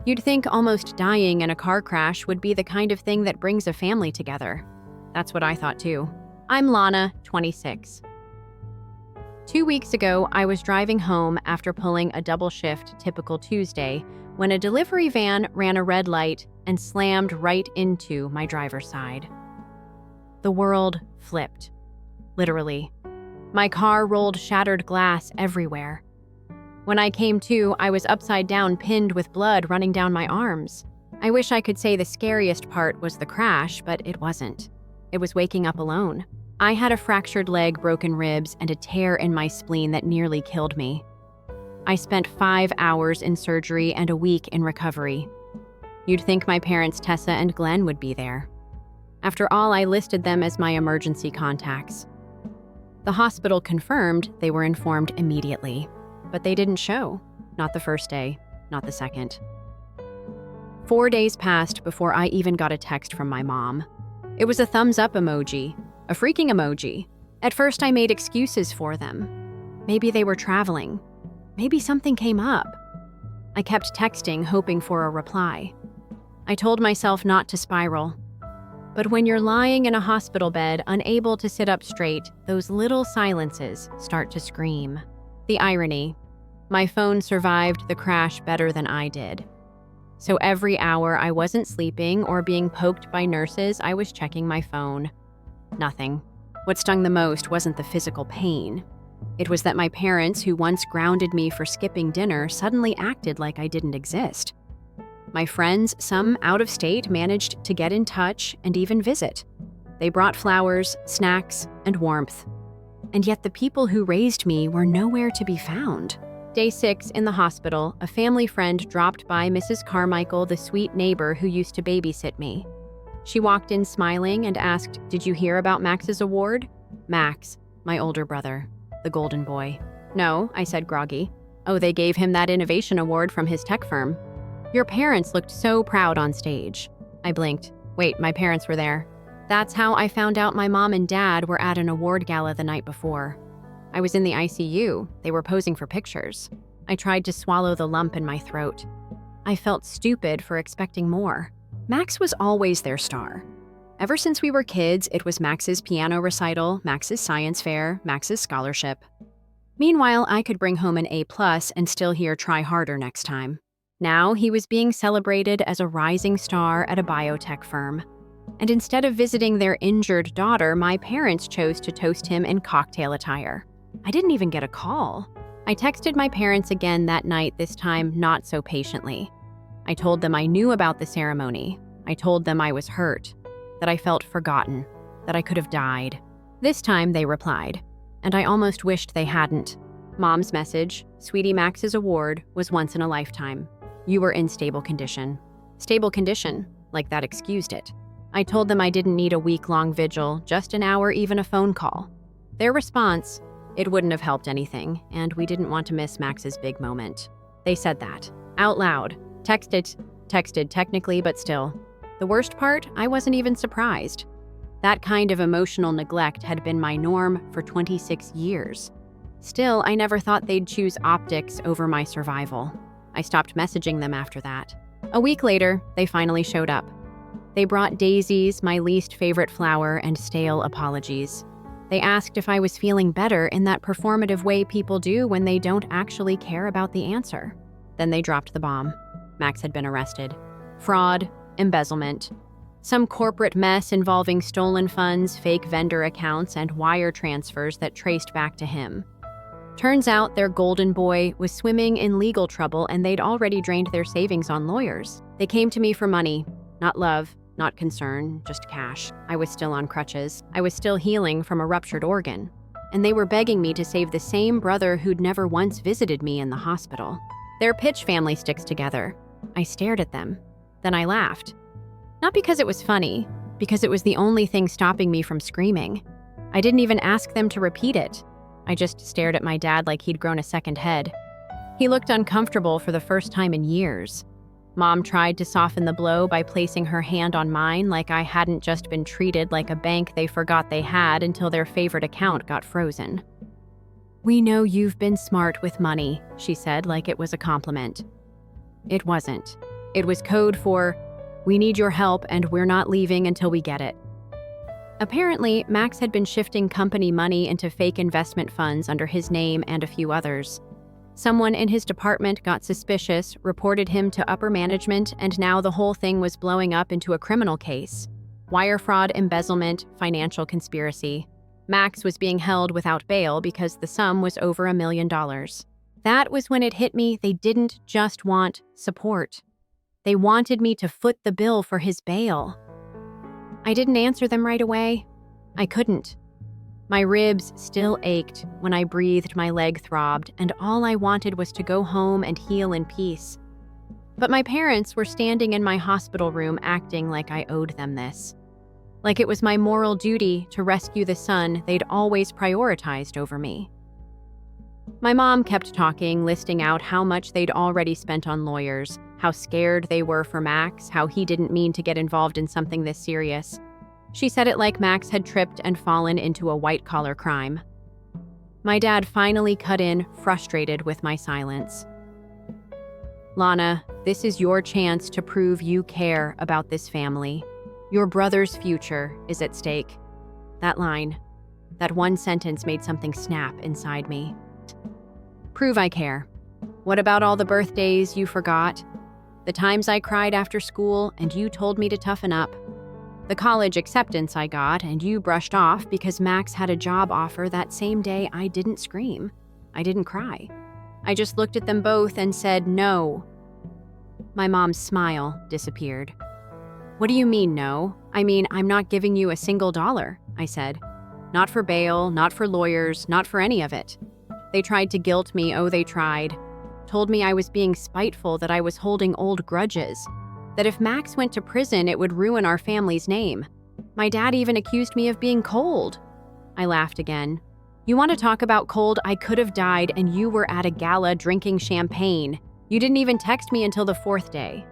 You'd think almost dying in a car crash would be the kind of thing that brings a family together. That's what I thought too. I'm Lana, 26. 2 weeks ago, I was driving home after pulling a double shift typical Tuesday when a delivery van ran a red light and slammed right into my driver's side. The world flipped. Literally. My car rolled shattered glass everywhere. When I came to, I was upside down, pinned with blood running down my arms. I wish I could say the scariest part was the crash, but it wasn't. It was waking up alone. I had a fractured leg, broken ribs, and a tear in my spleen that nearly killed me. I spent 5 hours in surgery and a week in recovery. You'd think my parents Tessa and Glenn would be there. After all, I listed them as my emergency contacts. The hospital confirmed they were informed immediately, but they didn't show. Not the first day, not the second. 4 days passed before I even got a text from my mom. It was a thumbs up emoji, a freaking emoji. At first I made excuses for them. Maybe they were traveling. Maybe something came up. I kept texting, hoping for a reply. I told myself not to spiral. But when you're lying in a hospital bed, unable to sit up straight, those little silences start to scream. The irony. My phone survived the crash better than I did. So every hour I wasn't sleeping or being poked by nurses, I was checking my phone. Nothing. What stung the most wasn't the physical pain. It was that my parents, who once grounded me for skipping dinner, suddenly acted like I didn't exist. My friends, some out of state, managed to get in touch and even visit. They brought flowers, snacks, and warmth. And yet the people who raised me were nowhere to be found. Day 6 in the hospital, a family friend dropped by Mrs. Carmichael, the sweet neighbor who used to babysit me. She walked in smiling and asked, "Did you hear about Max's award?" Max, my older brother, the golden boy. "No," I said groggy. "Oh, they gave him that innovation award from his tech firm." "Your parents looked so proud on stage." I blinked. Wait, my parents were there. That's how I found out my mom and dad were at an award gala the night before. I was in the ICU. They were posing for pictures. I tried to swallow the lump in my throat. I felt stupid for expecting more. Max was always their star. Ever since we were kids, it was Max's piano recital, Max's science fair, Max's scholarship. Meanwhile, I could bring home an A+ and still hear "try harder next time." Now he was being celebrated as a rising star at a biotech firm. And instead of visiting their injured daughter, my parents chose to toast him in cocktail attire. I didn't even get a call. I texted my parents again that night, this time not so patiently. I told them I knew about the ceremony. I told them I was hurt, that I felt forgotten, that I could have died. This time they replied, and I almost wished they hadn't. Mom's message, "Sweetie, Max's award was once in a lifetime. You were in stable condition." Stable condition, like that excused it. I told them I didn't need a week-long vigil, just an hour, even a phone call. Their response, "It wouldn't have helped anything, and we didn't want to miss Max's big moment." They said that, out loud. Texted technically, but still. The worst part, I wasn't even surprised. That kind of emotional neglect had been my norm for 26 years. Still, I never thought they'd choose optics over my survival. I stopped messaging them after that. A week later, they finally showed up. They brought daisies, my least favorite flower, and stale apologies. They asked if I was feeling better in that performative way people do when they don't actually care about the answer. Then they dropped the bomb. Max had been arrested. Fraud, embezzlement. Some corporate mess involving stolen funds, fake vendor accounts, and wire transfers that traced back to him. Turns out their golden boy was swimming in legal trouble and they'd already drained their savings on lawyers. They came to me for money, not love, not concern, just cash. I was still on crutches. I was still healing from a ruptured organ. And they were begging me to save the same brother who'd never once visited me in the hospital. Their pitch family sticks together. I stared at them. Then I laughed. Not because it was funny, because it was the only thing stopping me from screaming. I didn't even ask them to repeat it. I just stared at my dad like he'd grown a second head. He looked uncomfortable for the first time in years. Mom tried to soften the blow by placing her hand on mine like I hadn't just been treated like a bank they forgot they had until their favorite account got frozen. "We know you've been smart with money," she said like it was a compliment. It wasn't. It was code for, "We need your help and we're not leaving until we get it." Apparently, Max had been shifting company money into fake investment funds under his name and a few others. Someone in his department got suspicious, reported him to upper management, and now the whole thing was blowing up into a criminal case. Wire fraud, embezzlement, financial conspiracy. Max was being held without bail because the sum was over $1 million. That was when it hit me they didn't just want support. They wanted me to foot the bill for his bail. I didn't answer them right away. I couldn't. My ribs still ached. When I breathed, my leg throbbed, and all I wanted was to go home and heal in peace. But my parents were standing in my hospital room acting like I owed them this. Like it was my moral duty to rescue the son they'd always prioritized over me. My mom kept talking, listing out how much they'd already spent on lawyers, how scared they were for Max, how he didn't mean to get involved in something this serious. She said it like Max had tripped and fallen into a white-collar crime. My dad finally cut in, frustrated with my silence. "Lana, this is your chance to prove you care about this family. Your brother's future is at stake." That line, that one sentence made something snap inside me. Prove I care. What about all the birthdays you forgot? The times I cried after school and you told me to toughen up? The college acceptance I got and you brushed off because Max had a job offer that same day? I didn't scream. I didn't cry. I just looked at them both and said no. My mom's smile disappeared. "What do you mean no? I mean, I'm not giving you a single dollar," I said. "Not for bail, not for lawyers, not for any of it." They tried to guilt me, oh they tried. Told me I was being spiteful, that I was holding old grudges. That if Max went to prison, it would ruin our family's name. My dad even accused me of being cold. I laughed again. "You want to talk about cold? I could have died and you were at a gala drinking champagne. You didn't even text me until the 4th day.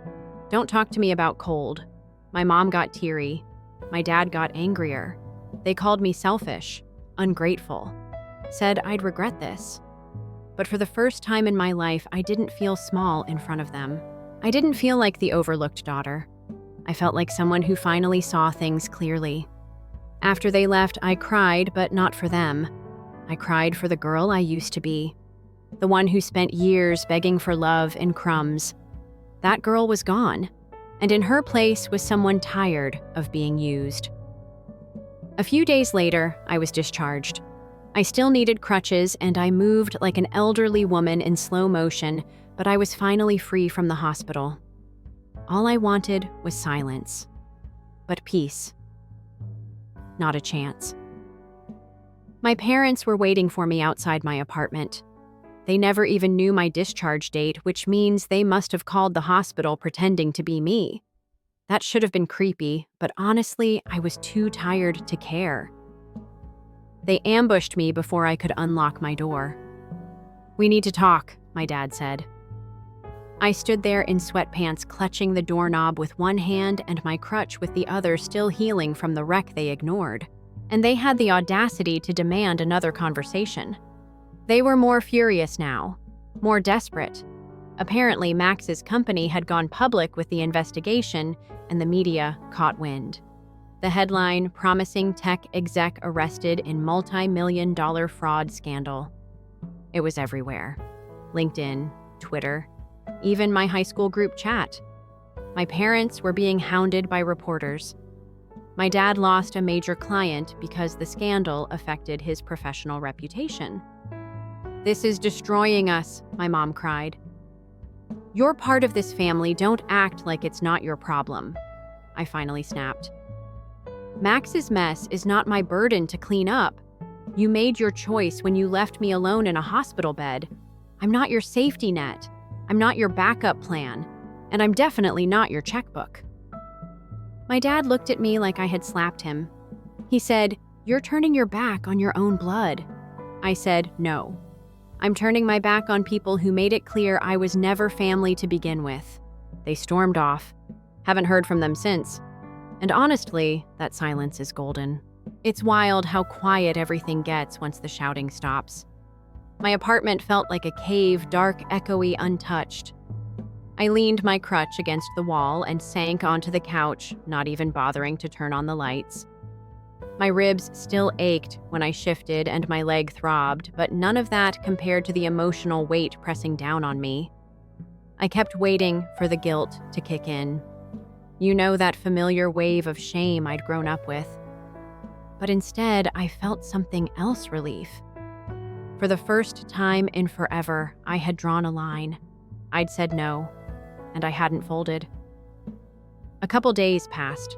Don't talk to me about cold." My mom got teary. My dad got angrier. They called me selfish, ungrateful. Said I'd regret this. But for the first time in my life, I didn't feel small in front of them. I didn't feel like the overlooked daughter. I felt like someone who finally saw things clearly. After they left, I cried, but not for them. I cried for the girl I used to be. The one who spent years begging for love in crumbs. That girl was gone, and in her place was someone tired of being used. A few days later, I was discharged. I still needed crutches, and I moved like an elderly woman in slow motion, but I was finally free from the hospital. All I wanted was silence. But peace. Not a chance. My parents were waiting for me outside my apartment. They never even knew my discharge date, which means they must have called the hospital pretending to be me. That should have been creepy, but honestly, I was too tired to care. They ambushed me before I could unlock my door. "We need to talk," my dad said. I stood there in sweatpants, clutching the doorknob with one hand and my crutch with the other, still healing from the wreck they ignored. And they had the audacity to demand another conversation. They were more furious now, more desperate. Apparently, Max's company had gone public with the investigation, and the media caught wind. The headline, "Promising Tech Exec Arrested in Multi-Million-Dollar Fraud Scandal." It was everywhere. LinkedIn, Twitter, even my high school group chat. My parents were being hounded by reporters. My dad lost a major client because the scandal affected his professional reputation. "This is destroying us," my mom cried. "You're part of this family, don't act like it's not your problem," I finally snapped. "Max's mess is not my burden to clean up. You made your choice when you left me alone in a hospital bed. I'm not your safety net. I'm not your backup plan. And I'm definitely not your checkbook." My dad looked at me like I had slapped him. He said, "You're turning your back on your own blood." I said, "No. I'm turning my back on people who made it clear I was never family to begin with." They stormed off. Haven't heard from them since. And honestly, that silence is golden. It's wild how quiet everything gets once the shouting stops. My apartment felt like a cave, dark, echoey, untouched. I leaned my crutch against the wall and sank onto the couch, not even bothering to turn on the lights. My ribs still ached when I shifted and my leg throbbed, but none of that compared to the emotional weight pressing down on me. I kept waiting for the guilt to kick in. You know, that familiar wave of shame I'd grown up with. But instead, I felt something else relief. For the first time in forever, I had drawn a line. I'd said no, and I hadn't folded. A couple days passed.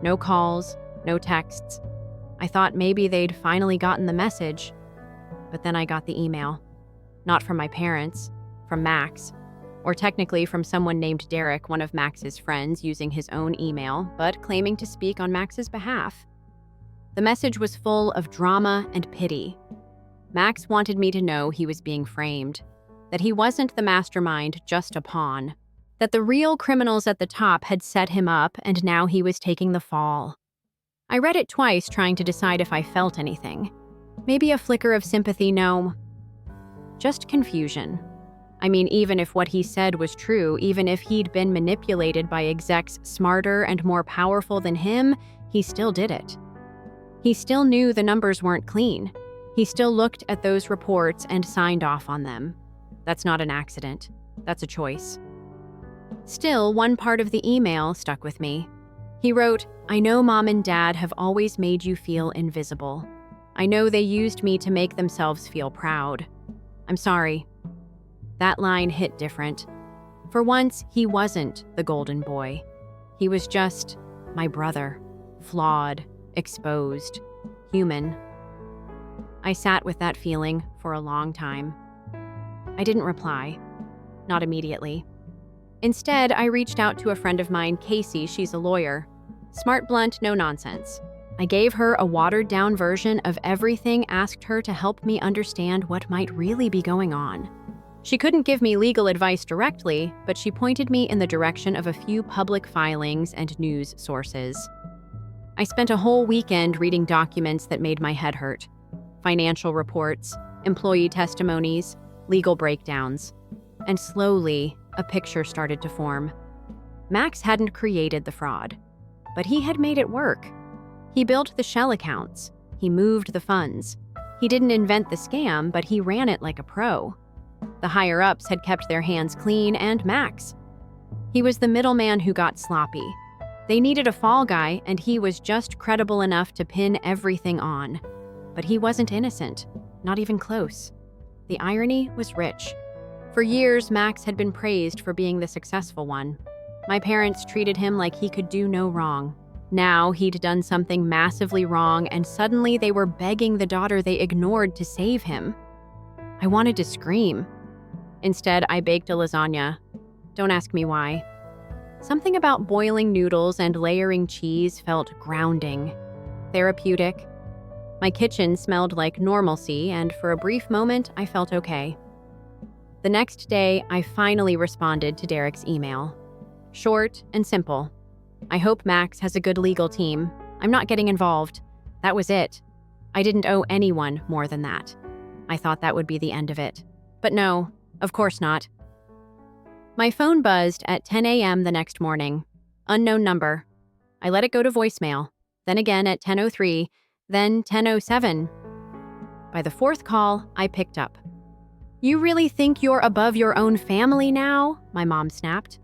No calls, no texts. I thought maybe they'd finally gotten the message. But then I got the email. Not from my parents, from Max. Or technically from someone named Derek, one of Max's friends, using his own email, but claiming to speak on Max's behalf. The message was full of drama and pity. Max wanted me to know he was being framed, that he wasn't the mastermind, just a pawn, that the real criminals at the top had set him up and now he was taking the fall. I read it twice, trying to decide if I felt anything. Maybe a flicker of sympathy, no. Just confusion. I mean, even if what he said was true, even if he'd been manipulated by execs smarter and more powerful than him, he still did it. He still knew the numbers weren't clean. He still looked at those reports and signed off on them. That's not an accident. That's a choice. Still, one part of the email stuck with me. He wrote, "I know Mom and Dad have always made you feel invisible. I know they used me to make themselves feel proud. I'm sorry." That line hit different. For once, he wasn't the golden boy. He was just my brother, flawed, exposed, human. I sat with that feeling for a long time. I didn't reply. Not immediately. Instead, I reached out to a friend of mine, Casey. She's a lawyer. Smart, blunt, no nonsense. I gave her a watered-down version of everything, asked her to help me understand what might really be going on. She couldn't give me legal advice directly, but she pointed me in the direction of a few public filings and news sources. I spent a whole weekend reading documents that made my head hurt. Financial reports, employee testimonies, legal breakdowns. And slowly, a picture started to form. Max hadn't created the fraud, but he had made it work. He built the shell accounts. He moved the funds. He didn't invent the scam, but he ran it like a pro. The higher-ups had kept their hands clean, and Max. He was the middleman who got sloppy. They needed a fall guy, and he was just credible enough to pin everything on. But he wasn't innocent, not even close. The irony was rich. For years, Max had been praised for being the successful one. My parents treated him like he could do no wrong. Now he'd done something massively wrong, and suddenly they were begging the daughter they ignored to save him. I wanted to scream. Instead, I baked a lasagna. Don't ask me why. Something about boiling noodles and layering cheese felt grounding, therapeutic. My kitchen smelled like normalcy, and for a brief moment, I felt okay. The next day, I finally responded to Derek's email. Short and simple. I hope Max has a good legal team. I'm not getting involved. That was it. I didn't owe anyone more than that. I thought that would be the end of it. But no, of course not. My phone buzzed at 10 a.m. the next morning. Unknown number. I let it go to voicemail, then again at 10:03, then 10:07. By the fourth call, I picked up. "You really think you're above your own family now?" my mom snapped.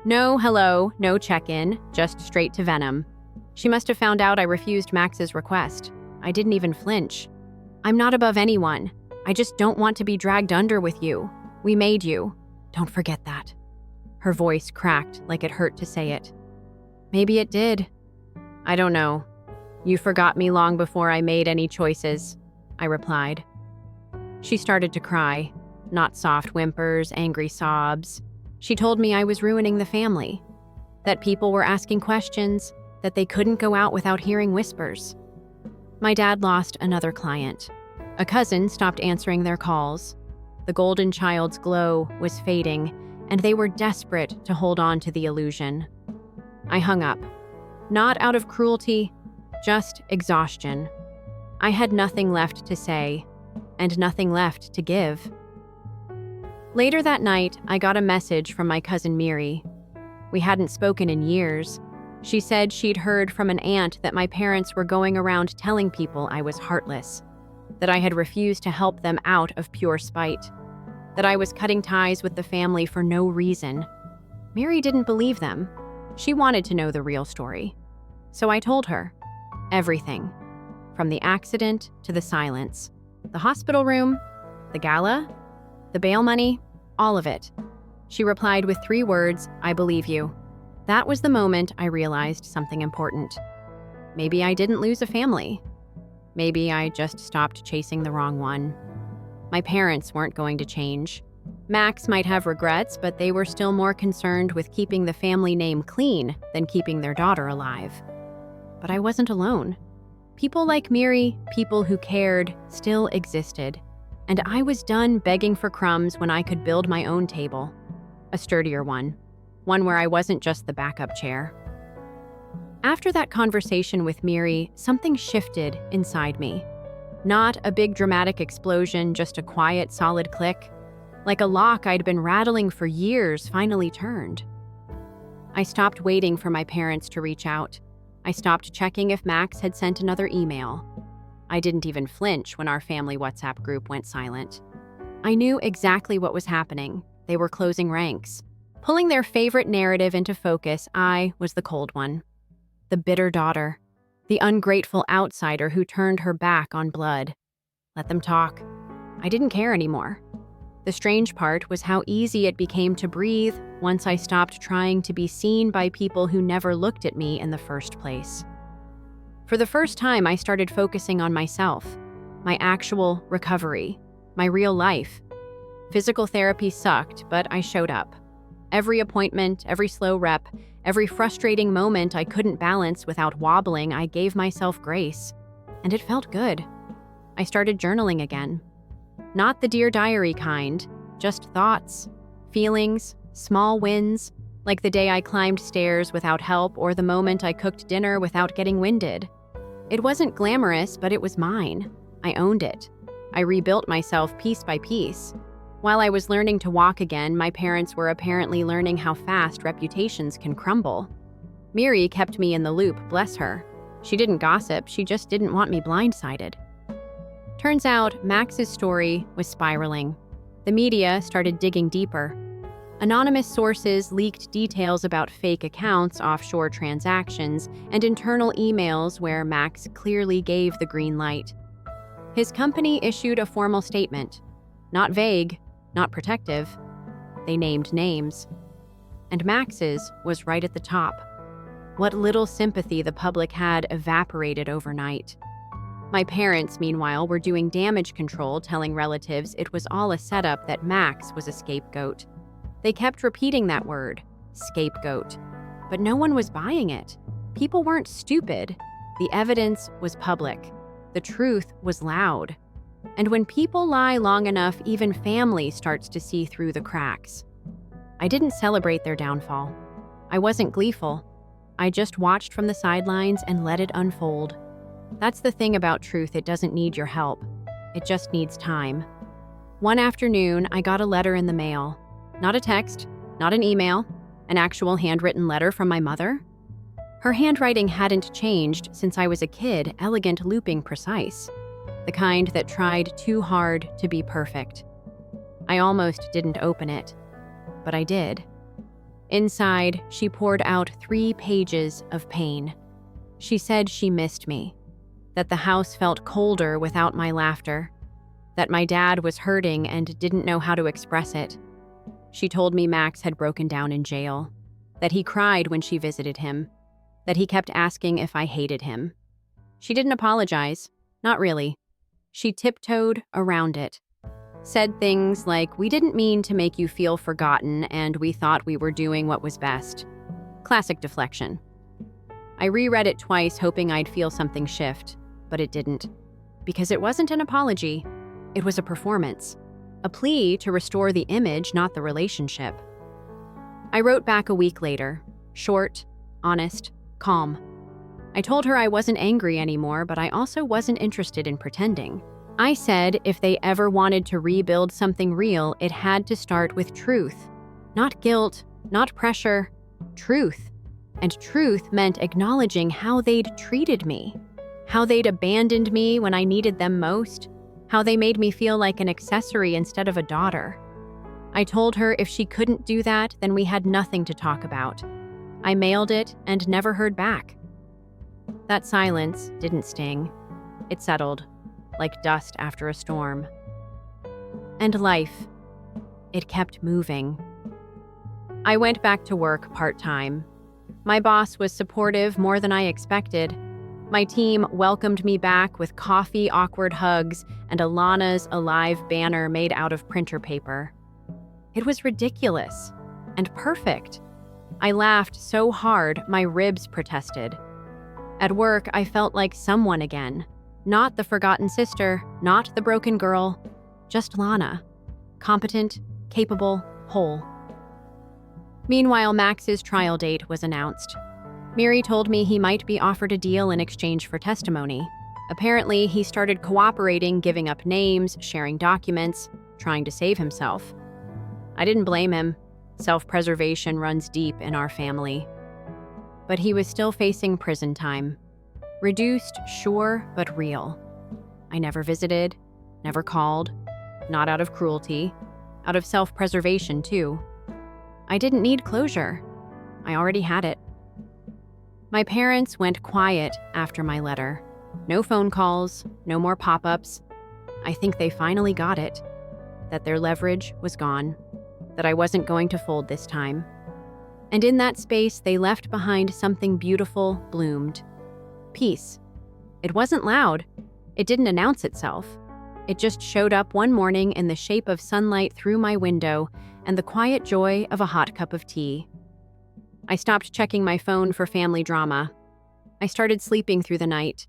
No hello, no check-in, just straight to venom. She must have found out I refused Max's request. I didn't even flinch. "I'm not above anyone. I just don't want to be dragged under with you. We made you. Don't forget that." Her voice cracked like it hurt to say it. Maybe it did. I don't know. "You forgot me long before I made any choices," I replied. She started to cry. Not soft whimpers, angry sobs. She told me I was ruining the family, that people were asking questions, that they couldn't go out without hearing whispers. My dad lost another client. A cousin stopped answering their calls. The golden child's glow was fading, and they were desperate to hold on to the illusion. I hung up. Not out of cruelty, just exhaustion. I had nothing left to say, and nothing left to give. Later that night, I got a message from my cousin Miri. We hadn't spoken in years. She said she'd heard from an aunt that my parents were going around telling people I was heartless, that I had refused to help them out of pure spite, that I was cutting ties with the family for no reason. Miri didn't believe them. She wanted to know the real story. So I told her everything, from the accident to the silence, the hospital room, the gala, the bail money, all of it. She replied with 3 words, "I believe you." That was the moment I realized something important. Maybe I didn't lose a family. Maybe I just stopped chasing the wrong one. My parents weren't going to change. Max might have regrets, but they were still more concerned with keeping the family name clean than keeping their daughter alive. But I wasn't alone. People like Miri, people who cared, still existed. And I was done begging for crumbs when I could build my own table. A sturdier one where I wasn't just the backup chair. After that conversation with Miri, something shifted inside me. Not a big dramatic explosion, just a quiet, solid click. Like a lock I'd been rattling for years finally turned. I stopped waiting for my parents to reach out. I stopped checking if Max had sent another email. I didn't even flinch when our family WhatsApp group went silent. I knew exactly what was happening. They were closing ranks. Pulling their favorite narrative into focus, I was the cold one. The bitter daughter. The ungrateful outsider who turned her back on blood. Let them talk. I didn't care anymore. The strange part was how easy it became to breathe once I stopped trying to be seen by people who never looked at me in the first place. For the first time, I started focusing on myself, my actual recovery, my real life. Physical therapy sucked, but I showed up. Every appointment, every slow rep, every frustrating moment I couldn't balance without wobbling, I gave myself grace. And it felt good. I started journaling again. Not the Dear Diary kind, just thoughts, feelings, small wins, like the day I climbed stairs without help or the moment I cooked dinner without getting winded. It wasn't glamorous, but it was mine. I owned it. I rebuilt myself piece by piece. While I was learning to walk again, my parents were apparently learning how fast reputations can crumble. Miri kept me in the loop, bless her. She didn't gossip, she just didn't want me blindsided. Turns out, Max's story was spiraling. The media started digging deeper. Anonymous sources leaked details about fake accounts, offshore transactions, and internal emails where Max clearly gave the green light. His company issued a formal statement. Not vague, not protective. They named names. And Max's was right at the top. What little sympathy the public had evaporated overnight. My parents, meanwhile, were doing damage control, telling relatives it was all a setup, that Max was a scapegoat. They kept repeating that word, scapegoat. But no one was buying it. People weren't stupid. The evidence was public. The truth was loud. And when people lie long enough, even family starts to see through the cracks. I didn't celebrate their downfall. I wasn't gleeful. I just watched from the sidelines and let it unfold. That's the thing about truth, it doesn't need your help. It just needs time. One afternoon, I got a letter in the mail. Not a text, not an email, an actual handwritten letter from my mother. Her handwriting hadn't changed since I was a kid, elegant, looping, precise. The kind that tried too hard to be perfect. I almost didn't open it, but I did. Inside, she poured out 3 pages of pain. She said she missed me, that the house felt colder without my laughter, that my dad was hurting and didn't know how to express it. She told me Max had broken down in jail, that he cried when she visited him, that he kept asking if I hated him. She didn't apologize, not really. She tiptoed around it, said things like, "We didn't mean to make you feel forgotten, and we thought we were doing what was best." Classic deflection. I reread it twice, hoping I'd feel something shift, but it didn't. Because it wasn't an apology, it was a performance. A plea to restore the image, not the relationship. I wrote back a week later, short, honest, calm. I told her I wasn't angry anymore, but I also wasn't interested in pretending. I said if they ever wanted to rebuild something real, it had to start with truth. Not guilt, not pressure, truth. And truth meant acknowledging how they'd treated me, how they'd abandoned me when I needed them most, how they made me feel like an accessory instead of a daughter. I told her if she couldn't do that, then we had nothing to talk about. I mailed it and never heard back. That silence didn't sting. It settled, like dust after a storm. And life, it kept moving. I went back to work part-time. My boss was supportive more than I expected. My team welcomed me back with coffee, awkward hugs, and a Lana's Alive banner made out of printer paper. It was ridiculous and perfect. I laughed so hard my ribs protested. At work, I felt like someone again. Not the forgotten sister, not the broken girl, just Lana. Competent, capable, whole. Meanwhile, Max's trial date was announced. Miri told me he might be offered a deal in exchange for testimony. Apparently, he started cooperating, giving up names, sharing documents, trying to save himself. I didn't blame him. Self-preservation runs deep in our family. But he was still facing prison time. Reduced, sure, but real. I never visited, never called, not out of cruelty, out of self-preservation too. I didn't need closure. I already had it. My parents went quiet after my letter. No phone calls, no more pop-ups. I think they finally got it, that their leverage was gone, that I wasn't going to fold this time. And in that space, they left behind something beautiful bloomed. Peace. It wasn't loud. It didn't announce itself. It just showed up one morning in the shape of sunlight through my window and the quiet joy of a hot cup of tea. I stopped checking my phone for family drama. I started sleeping through the night.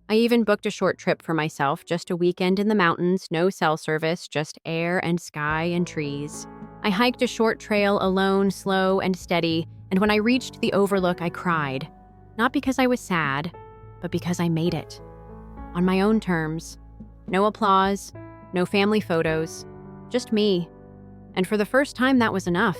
I even booked a short trip for myself, just a weekend in the mountains, no cell service, just air and sky and trees. I hiked a short trail alone, slow and steady, and when I reached the overlook, I cried. Not because I was sad, but because I made it. On my own terms. No applause, no family photos, just me. And for the first time, that was enough.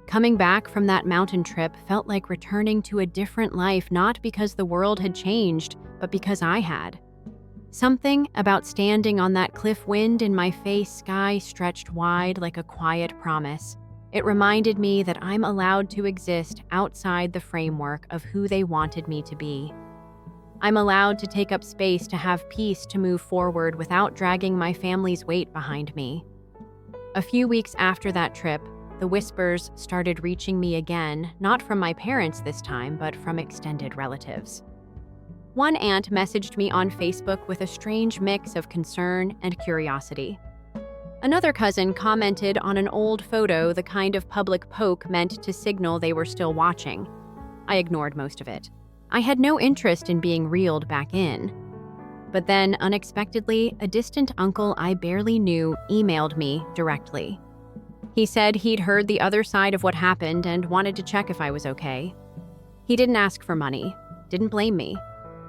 Coming back from that mountain trip felt like returning to a different life, not because the world had changed, but because I had. Something about standing on that cliff, wind in my face, sky stretched wide like a quiet promise. It reminded me that I'm allowed to exist outside the framework of who they wanted me to be. I'm allowed to take up space, to have peace, to move forward without dragging my family's weight behind me. A few weeks after that trip, the whispers started reaching me again, not from my parents this time, but from extended relatives. One aunt messaged me on Facebook with a strange mix of concern and curiosity. Another cousin commented on an old photo, the kind of public poke meant to signal they were still watching. I ignored most of it. I had no interest in being reeled back in. But then, unexpectedly, a distant uncle I barely knew emailed me directly. He said he'd heard the other side of what happened and wanted to check if I was okay. He didn't ask for money, didn't blame me,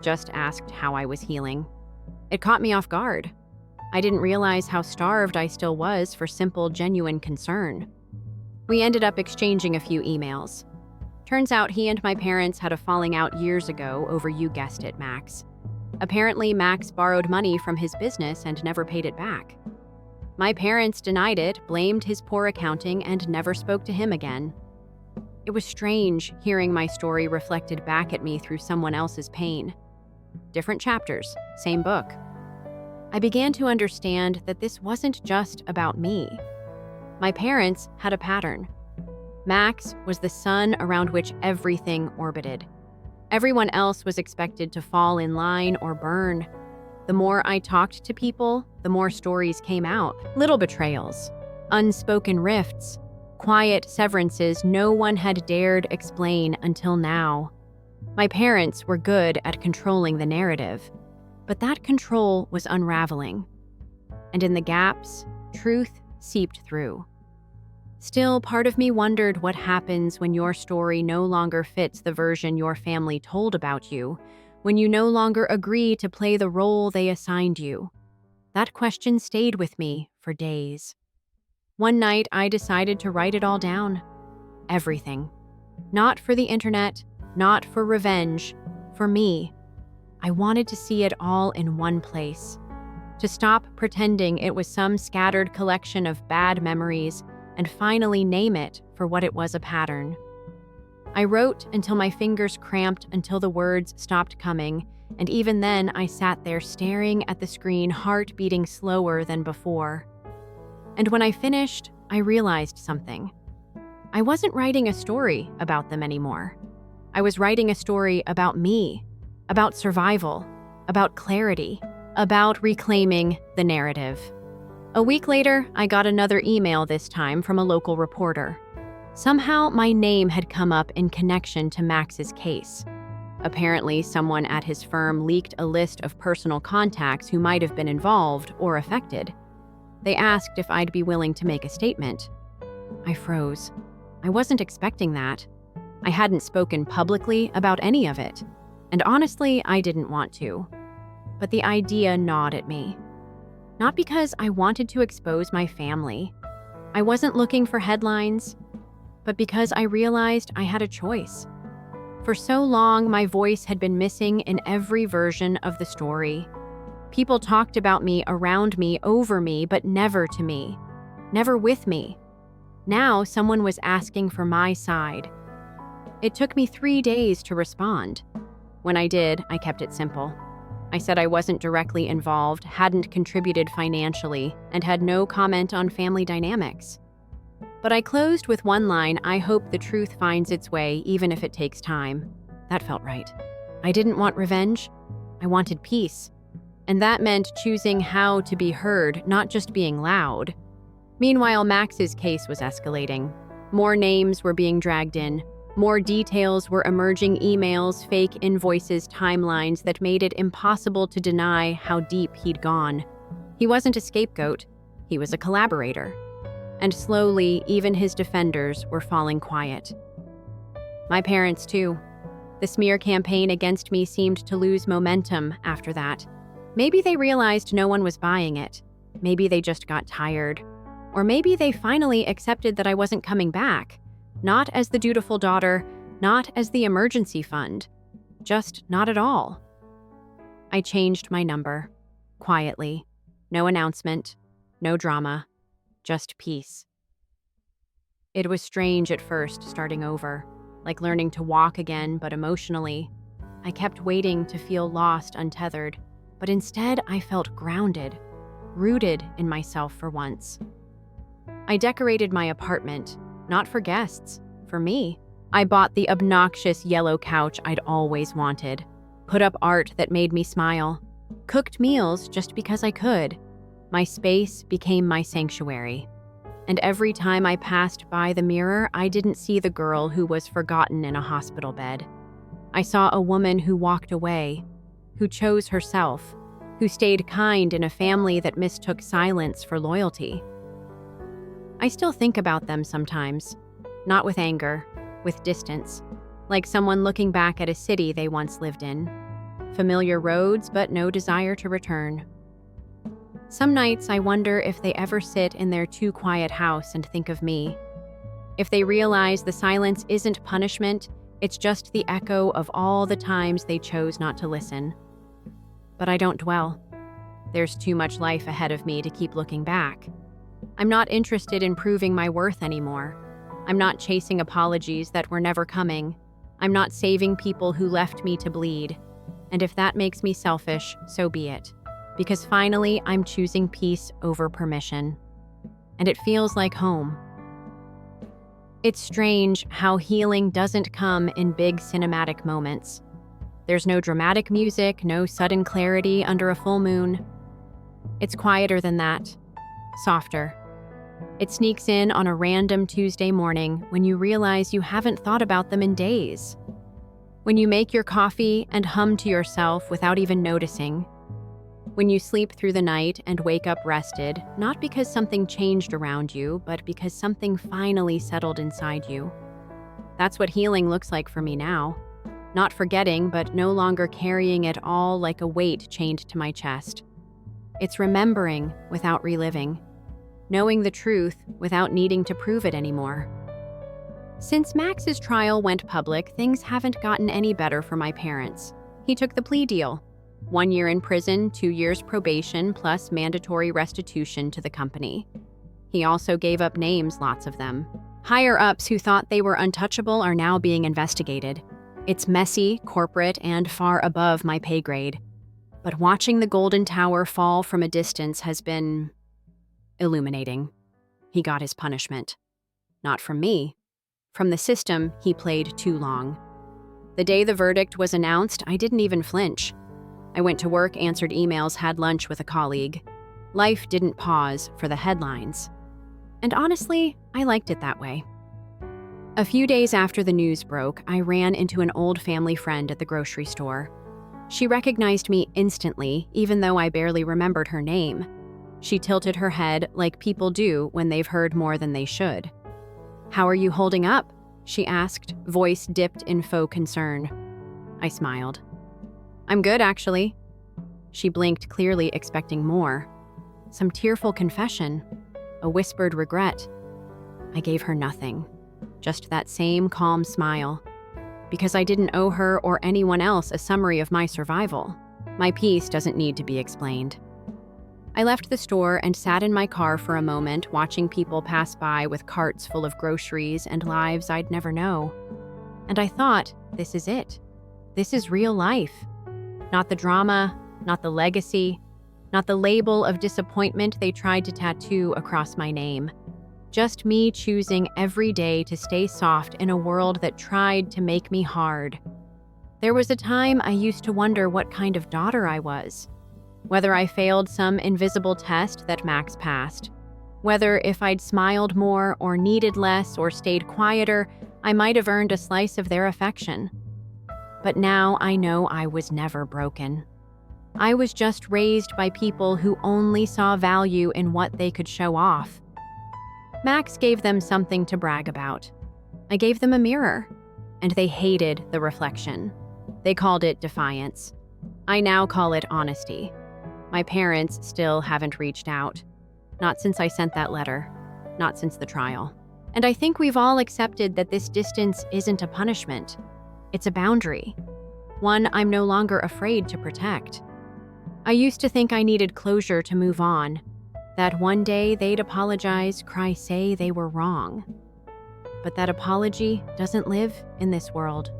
just asked how I was healing. It caught me off guard. I didn't realize how starved I still was for simple, genuine concern. We ended up exchanging a few emails. Turns out he and my parents had a falling out years ago over, you guessed it, Max. Apparently, Max borrowed money from his business and never paid it back. My parents denied it, blamed his poor accounting, and never spoke to him again. It was strange hearing my story reflected back at me through someone else's pain. Different chapters, same book. I began to understand that this wasn't just about me. My parents had a pattern. Max was the sun around which everything orbited. Everyone else was expected to fall in line or burn. The more I talked to people, the more stories came out. Little betrayals, unspoken rifts, quiet severances no one had dared explain until now. My parents were good at controlling the narrative, but that control was unraveling. And in the gaps, truth seeped through. Still, part of me wondered what happens when your story no longer fits the version your family told about you, when you no longer agree to play the role they assigned you. That question stayed with me for days. One night, I decided to write it all down. Everything. Not for the internet, not for revenge, for me. I wanted to see it all in one place. To stop pretending it was some scattered collection of bad memories and finally name it for what it was, a pattern. I wrote until my fingers cramped, until the words stopped coming, and even then I sat there staring at the screen, heart beating slower than before. And when I finished, I realized something. I wasn't writing a story about them anymore. I was writing a story about me, about survival, about clarity, about reclaiming the narrative. A week later, I got another email, this time from a local reporter. Somehow, my name had come up in connection to Max's case. Apparently, someone at his firm leaked a list of personal contacts who might have been involved or affected. They asked if I'd be willing to make a statement. I froze. I wasn't expecting that. I hadn't spoken publicly about any of it. And honestly, I didn't want to. But the idea gnawed at me. Not because I wanted to expose my family. I wasn't looking for headlines, but because I realized I had a choice. For so long, my voice had been missing in every version of the story. People talked about me, around me, over me, but never to me. Never with me. Now, someone was asking for my side. It took me 3 days to respond. When I did, I kept it simple. I said I wasn't directly involved, hadn't contributed financially, and had no comment on family dynamics. But I closed with one line: I hope the truth finds its way, even if it takes time. That felt right. I didn't want revenge. I wanted peace. And that meant choosing how to be heard, not just being loud. Meanwhile, Max's case was escalating. More names were being dragged in. More details were emerging: emails, fake invoices, timelines that made it impossible to deny how deep he'd gone. He wasn't a scapegoat. He was a collaborator. And slowly, even his defenders were falling quiet. My parents, too. The smear campaign against me seemed to lose momentum after that. Maybe they realized no one was buying it. Maybe they just got tired. Or maybe they finally accepted that I wasn't coming back. Not as the dutiful daughter, not as the emergency fund. Just not at all. I changed my number. Quietly. No announcement. No drama. Just peace. It was strange at first, starting over. Like learning to walk again, but emotionally. I kept waiting to feel lost, untethered. But instead, I felt grounded. Rooted in myself for once. I decorated my apartment. Not for guests, for me. I bought the obnoxious yellow couch I'd always wanted. Put up art that made me smile. Cooked meals just because I could. My space became my sanctuary. And every time I passed by the mirror, I didn't see the girl who was forgotten in a hospital bed. I saw a woman who walked away, who chose herself, who stayed kind in a family that mistook silence for loyalty. I still think about them sometimes, not with anger, with distance, like someone looking back at a city they once lived in. Familiar roads, but no desire to return. Some nights I wonder if they ever sit in their too quiet house and think of me. If they realize the silence isn't punishment, it's just the echo of all the times they chose not to listen. But I don't dwell. There's too much life ahead of me to keep looking back. I'm not interested in proving my worth anymore. I'm not chasing apologies that were never coming. I'm not saving people who left me to bleed. And if that makes me selfish, so be it. Because finally, I'm choosing peace over permission. And it feels like home. It's strange how healing doesn't come in big cinematic moments. There's no dramatic music, no sudden clarity under a full moon. It's quieter than that. Softer. It sneaks in on a random Tuesday morning when you realize you haven't thought about them in days. When you make your coffee and hum to yourself without even noticing. When you sleep through the night and wake up rested, not because something changed around you, but because something finally settled inside you. That's what healing looks like for me now. Not forgetting, but no longer carrying it all like a weight chained to my chest. It's remembering without reliving, knowing the truth without needing to prove it anymore. Since Max's trial went public, things haven't gotten any better for my parents. He took the plea deal. 1 year in prison, 2 years probation, plus mandatory restitution to the company. He also gave up names, lots of them. Higher-ups who thought they were untouchable are now being investigated. It's messy, corporate, and far above my pay grade. But watching the Golden Tower fall from a distance has been illuminating. He got his punishment. Not from me. From the system he played too long. The day the verdict was announced, I didn't even flinch. I went to work, answered emails, had lunch with a colleague. Life didn't pause for the headlines. And honestly, I liked it that way. A few days after the news broke, I ran into an old family friend at the grocery store. She recognized me instantly, even though I barely remembered her name. She tilted her head like people do when they've heard more than they should. "How are you holding up?" she asked, voice dipped in faux concern. I smiled. "I'm good, actually." She blinked, clearly expecting more. Some tearful confession, a whispered regret. I gave her nothing, just that same calm smile, because I didn't owe her or anyone else a summary of my survival. My peace doesn't need to be explained. I left the store and sat in my car for a moment, watching people pass by with carts full of groceries and lives I'd never know. And I thought, this is it. This is real life. Not the drama, not the legacy, not the label of disappointment they tried to tattoo across my name. Just me choosing every day to stay soft in a world that tried to make me hard. There was a time I used to wonder what kind of daughter I was. Whether I failed some invisible test that Max passed. Whether if I'd smiled more or needed less or stayed quieter, I might have earned a slice of their affection. But now I know I was never broken. I was just raised by people who only saw value in what they could show off. Max gave them something to brag about. I gave them a mirror, and they hated the reflection. They called it defiance. I now call it honesty. My parents still haven't reached out. Not since I sent that letter. Not since the trial. And I think we've all accepted that this distance isn't a punishment. It's a boundary. One I'm no longer afraid to protect. I used to think I needed closure to move on. That one day they'd apologize, cry, say they were wrong. But that apology doesn't live in this world.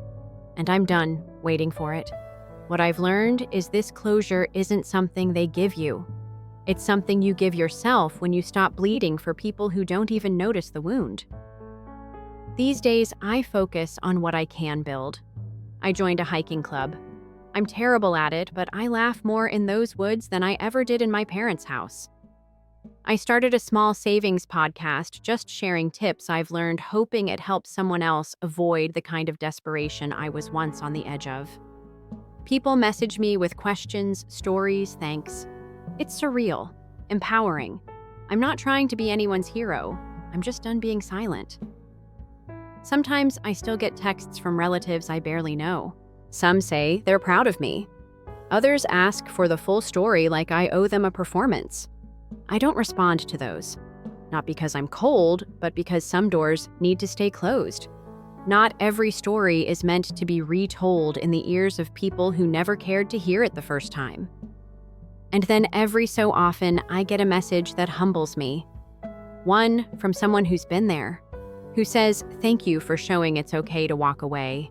And I'm done waiting for it. What I've learned is this closure isn't something they give you. It's something you give yourself when you stop bleeding for people who don't even notice the wound. These days, I focus on what I can build. I joined a hiking club. I'm terrible at it, but I laugh more in those woods than I ever did in my parents' house. I started a small savings podcast, just sharing tips I've learned, hoping it helps someone else avoid the kind of desperation I was once on the edge of. People message me with questions, stories, thanks. It's surreal, empowering. I'm not trying to be anyone's hero. I'm just done being silent. Sometimes I still get texts from relatives I barely know. Some say they're proud of me. Others ask for the full story like I owe them a performance. I don't respond to those. Not because I'm cold, but because some doors need to stay closed. Not every story is meant to be retold in the ears of people who never cared to hear it the first time. And then every so often, I get a message that humbles me. One from someone who's been there, who says, "Thank you for showing it's okay to walk away."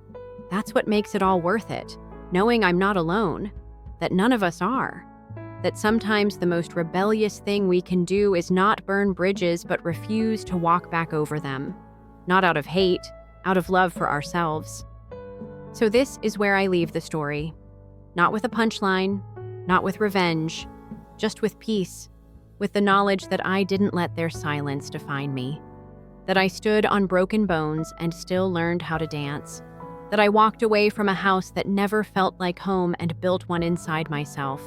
That's what makes it all worth it, knowing I'm not alone, that none of us are, that sometimes the most rebellious thing we can do is not burn bridges but refuse to walk back over them, not out of hate, out of love for ourselves. So this is where I leave the story. Not with a punchline, not with revenge, just with peace, with the knowledge that I didn't let their silence define me, that I stood on broken bones and still learned how to dance, that I walked away from a house that never felt like home and built one inside myself.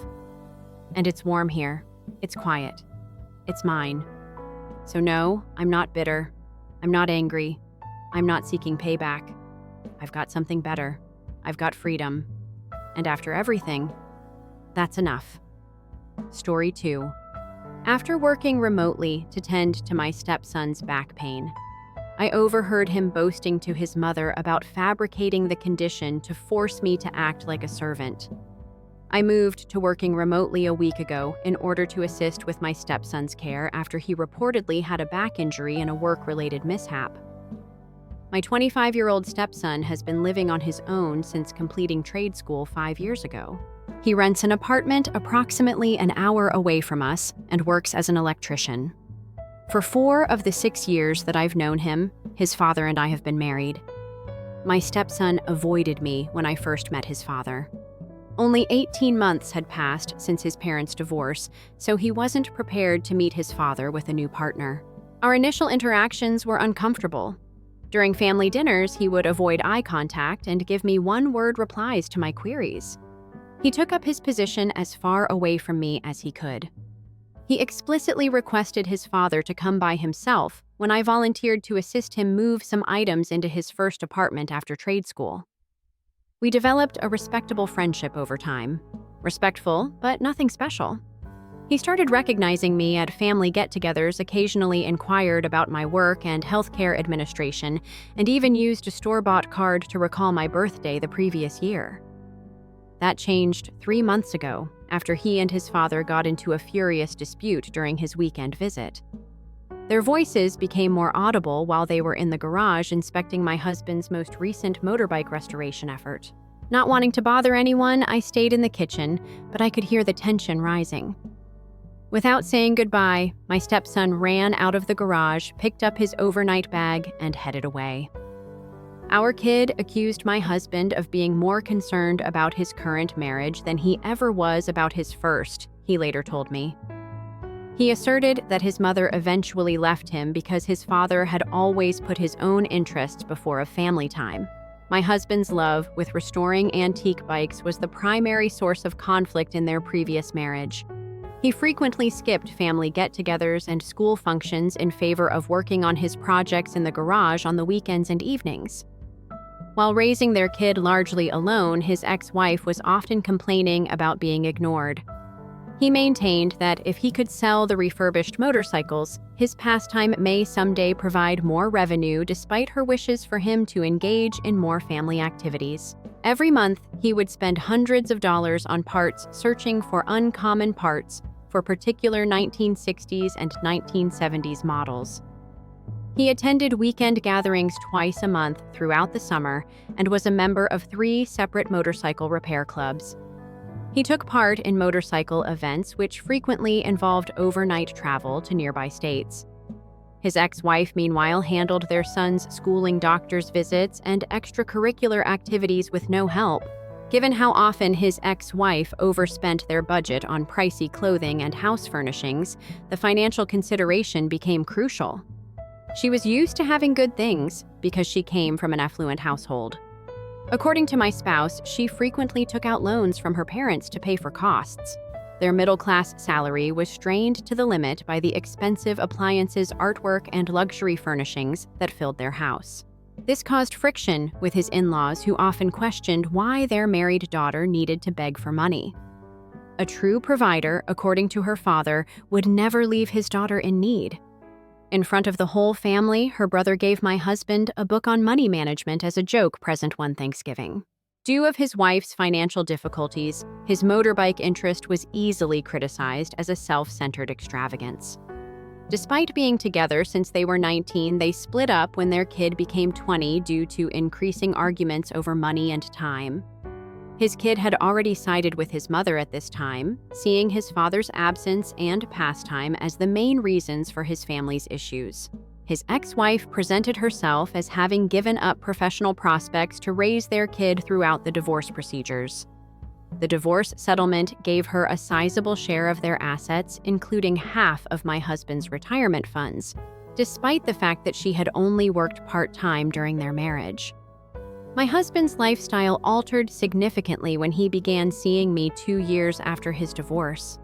And it's warm here. It's quiet. It's mine. So no, I'm not bitter. I'm not angry. I'm not seeking payback. I've got something better. I've got freedom. And after everything, that's enough. Story 2. After working remotely to tend to my stepson's back pain, I overheard him boasting to his mother about fabricating the condition to force me to act like a servant. I moved to working remotely a week ago in order to assist with my stepson's care after he reportedly had a back injury in a work-related mishap. My 25-year-old stepson has been living on his own since completing trade school 5 years ago. He rents an apartment approximately an hour away from us and works as an electrician. For 4 of the 6 years that I've known him, his father and I have been married. My stepson avoided me when I first met his father. Only 18 months had passed since his parents' divorce, so he wasn't prepared to meet his father with a new partner. Our initial interactions were uncomfortable. During family dinners, he would avoid eye contact and give me one-word replies to my queries. He took up his position as far away from me as he could. He explicitly requested his father to come by himself when I volunteered to assist him move some items into his first apartment after trade school. We developed a respectable friendship over time. Respectful, but nothing special. He started recognizing me at family get-togethers, occasionally inquired about my work and healthcare administration, and even used a store-bought card to recall my birthday the previous year. That changed 3 months ago, after he and his father got into a furious dispute during his weekend visit. Their voices became more audible while they were in the garage inspecting my husband's most recent motorbike restoration effort. Not wanting to bother anyone, I stayed in the kitchen, but I could hear the tension rising. Without saying goodbye, my stepson ran out of the garage, picked up his overnight bag, and headed away. Our kid accused my husband of being more concerned about his current marriage than he ever was about his first, he later told me. He asserted that his mother eventually left him because his father had always put his own interests before a family time. My husband's love with restoring antique bikes was the primary source of conflict in their previous marriage. He frequently skipped family get-togethers and school functions in favor of working on his projects in the garage on the weekends and evenings. While raising their kid largely alone, his ex-wife was often complaining about being ignored. He maintained that if he could sell the refurbished motorcycles, his pastime may someday provide more revenue despite her wishes for him to engage in more family activities. Every month, he would spend hundreds of dollars on parts searching for uncommon parts for particular 1960s and 1970s models. He attended weekend gatherings twice a month throughout the summer and was a member of 3 separate motorcycle repair clubs. He took part in motorcycle events which frequently involved overnight travel to nearby states. His ex-wife, meanwhile, handled their son's schooling, doctor's visits, and extracurricular activities with no help. Given how often his ex-wife overspent their budget on pricey clothing and house furnishings, the financial consideration became crucial. She was used to having good things because she came from an affluent household. According to my spouse, she frequently took out loans from her parents to pay for costs. Their middle-class salary was strained to the limit by the expensive appliances, artwork, and luxury furnishings that filled their house. This caused friction with his in-laws, who often questioned why their married daughter needed to beg for money. A true provider, according to her father, would never leave his daughter in need. In front of the whole family, her brother gave my husband a book on money management as a joke present one Thanksgiving. Due of his wife's financial difficulties, his motorbike interest was easily criticized as a self-centered extravagance. Despite being together since they were 19, they split up when their kid became 20 due to increasing arguments over money and time. His kid had already sided with his mother at this time, seeing his father's absence and pastime as the main reasons for his family's issues. His ex-wife presented herself as having given up professional prospects to raise their kid throughout the divorce procedures. The divorce settlement gave her a sizable share of their assets, including half of my husband's retirement funds, despite the fact that she had only worked part-time during their marriage. My husband's lifestyle altered significantly when he began seeing me 2 years after his divorce.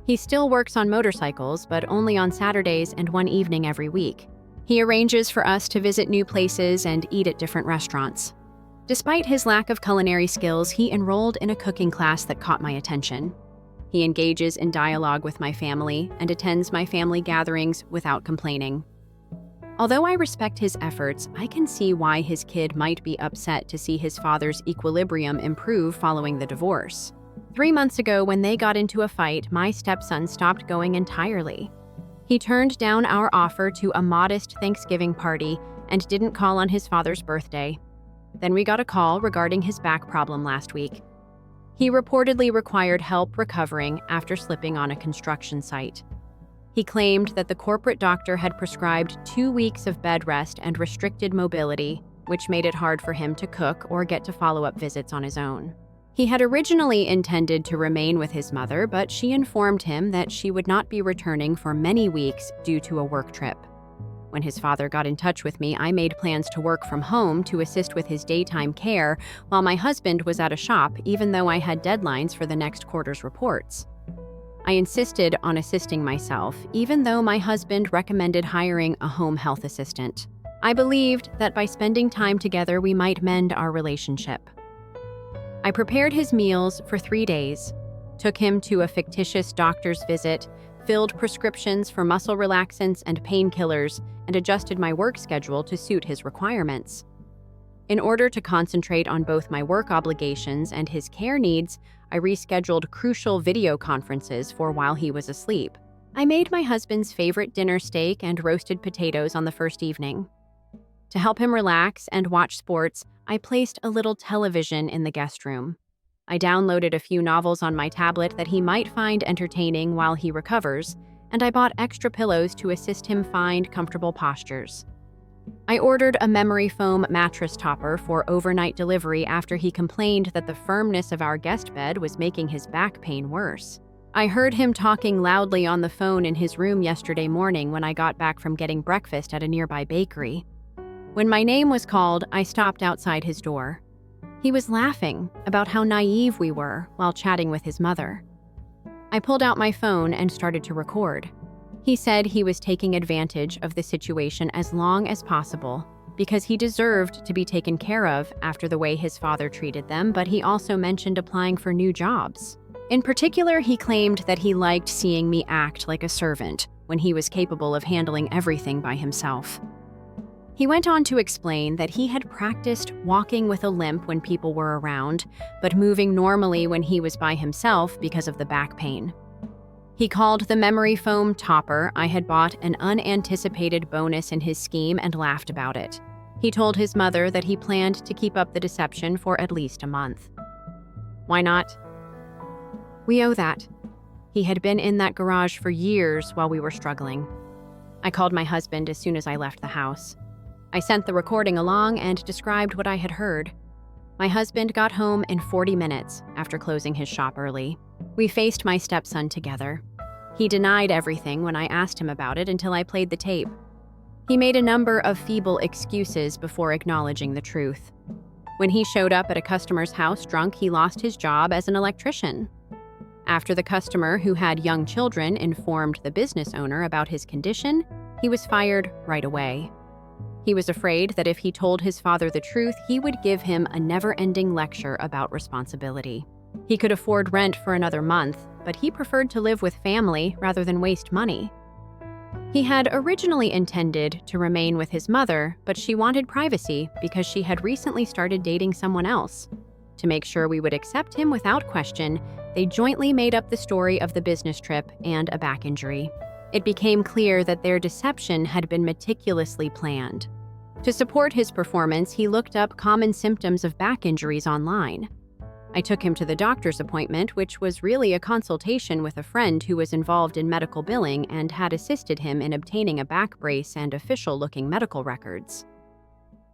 He still works on motorcycles, but only on Saturdays and one evening every week. He arranges for us to visit new places and eat at different restaurants. Despite his lack of culinary skills, he enrolled in a cooking class that caught my attention. He engages in dialogue with my family and attends my family gatherings without complaining. Although I respect his efforts, I can see why his kid might be upset to see his father's equilibrium improve following the divorce. 3 months ago, when they got into a fight, my stepson stopped going entirely. He turned down our offer to a modest Thanksgiving party and didn't call on his father's birthday. Then we got a call regarding his back problem last week. He reportedly required help recovering after slipping on a construction site. He claimed that the corporate doctor had prescribed 2 weeks of bed rest and restricted mobility, which made it hard for him to cook or get to follow-up visits on his own. He had originally intended to remain with his mother, but she informed him that she would not be returning for many weeks due to a work trip. When his father got in touch with me, I made plans to work from home to assist with his daytime care while my husband was at a shop, even though I had deadlines for the next quarter's reports. I insisted on assisting myself, even though my husband recommended hiring a home health assistant. I believed that by spending time together, we might mend our relationship. I prepared his meals for 3 days, took him to a fictitious doctor's visit, filled prescriptions for muscle relaxants and painkillers, and adjusted my work schedule to suit his requirements. In order to concentrate on both my work obligations and his care needs, I rescheduled crucial video conferences for while he was asleep. I made my husband's favorite dinner steak and roasted potatoes on the first evening. To help him relax and watch sports, I placed a little television in the guest room. I downloaded a few novels on my tablet that he might find entertaining while he recovers, and I bought extra pillows to assist him find comfortable postures. I ordered a memory foam mattress topper for overnight delivery after he complained that the firmness of our guest bed was making his back pain worse. I heard him talking loudly on the phone in his room yesterday morning when I got back from getting breakfast at a nearby bakery. When my name was called, I stopped outside his door. He was laughing about how naive we were while chatting with his mother. I pulled out my phone and started to record. He said he was taking advantage of the situation as long as possible because he deserved to be taken care of after the way his father treated them, but he also mentioned applying for new jobs. In particular, he claimed that he liked seeing me act like a servant when he was capable of handling everything by himself. He went on to explain that he had practiced walking with a limp when people were around, but moving normally when he was by himself because of the back pain. He called the memory foam topper I had bought an unanticipated bonus in his scheme and laughed about it. He told his mother that he planned to keep up the deception for at least a month. Why not? We owe that. He had been in that garage for years while we were struggling. I called my husband as soon as I left the house. I sent the recording along and described what I had heard. My husband got home in 40 minutes after closing his shop early. We faced my stepson together. He denied everything when I asked him about it until I played the tape. He made a number of feeble excuses before acknowledging the truth. When he showed up at a customer's house drunk, he lost his job as an electrician. After the customer, who had young children, informed the business owner about his condition, he was fired right away. He was afraid that if he told his father the truth, he would give him a never-ending lecture about responsibility. He could afford rent for another month, but he preferred to live with family rather than waste money. He had originally intended to remain with his mother, but she wanted privacy because she had recently started dating someone else. To make sure we would accept him without question, they jointly made up the story of the business trip and a back injury. It became clear that their deception had been meticulously planned. To support his performance, he looked up common symptoms of back injuries online. I took him to the doctor's appointment, which was really a consultation with a friend who was involved in medical billing and had assisted him in obtaining a back brace and official-looking medical records.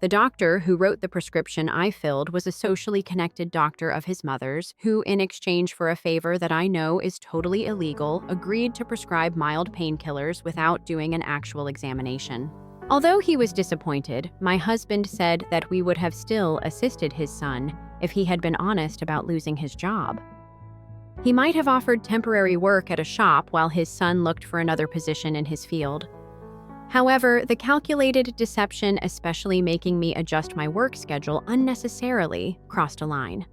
The doctor who wrote the prescription I filled was a socially connected doctor of his mother's who, in exchange for a favor that I know is totally illegal, agreed to prescribe mild painkillers without doing an actual examination. Although he was disappointed, my husband said that we would have still assisted his son if he had been honest about losing his job. He might have offered temporary work at a shop while his son looked for another position in his field. However, the calculated deception, especially making me adjust my work schedule unnecessarily, crossed a line.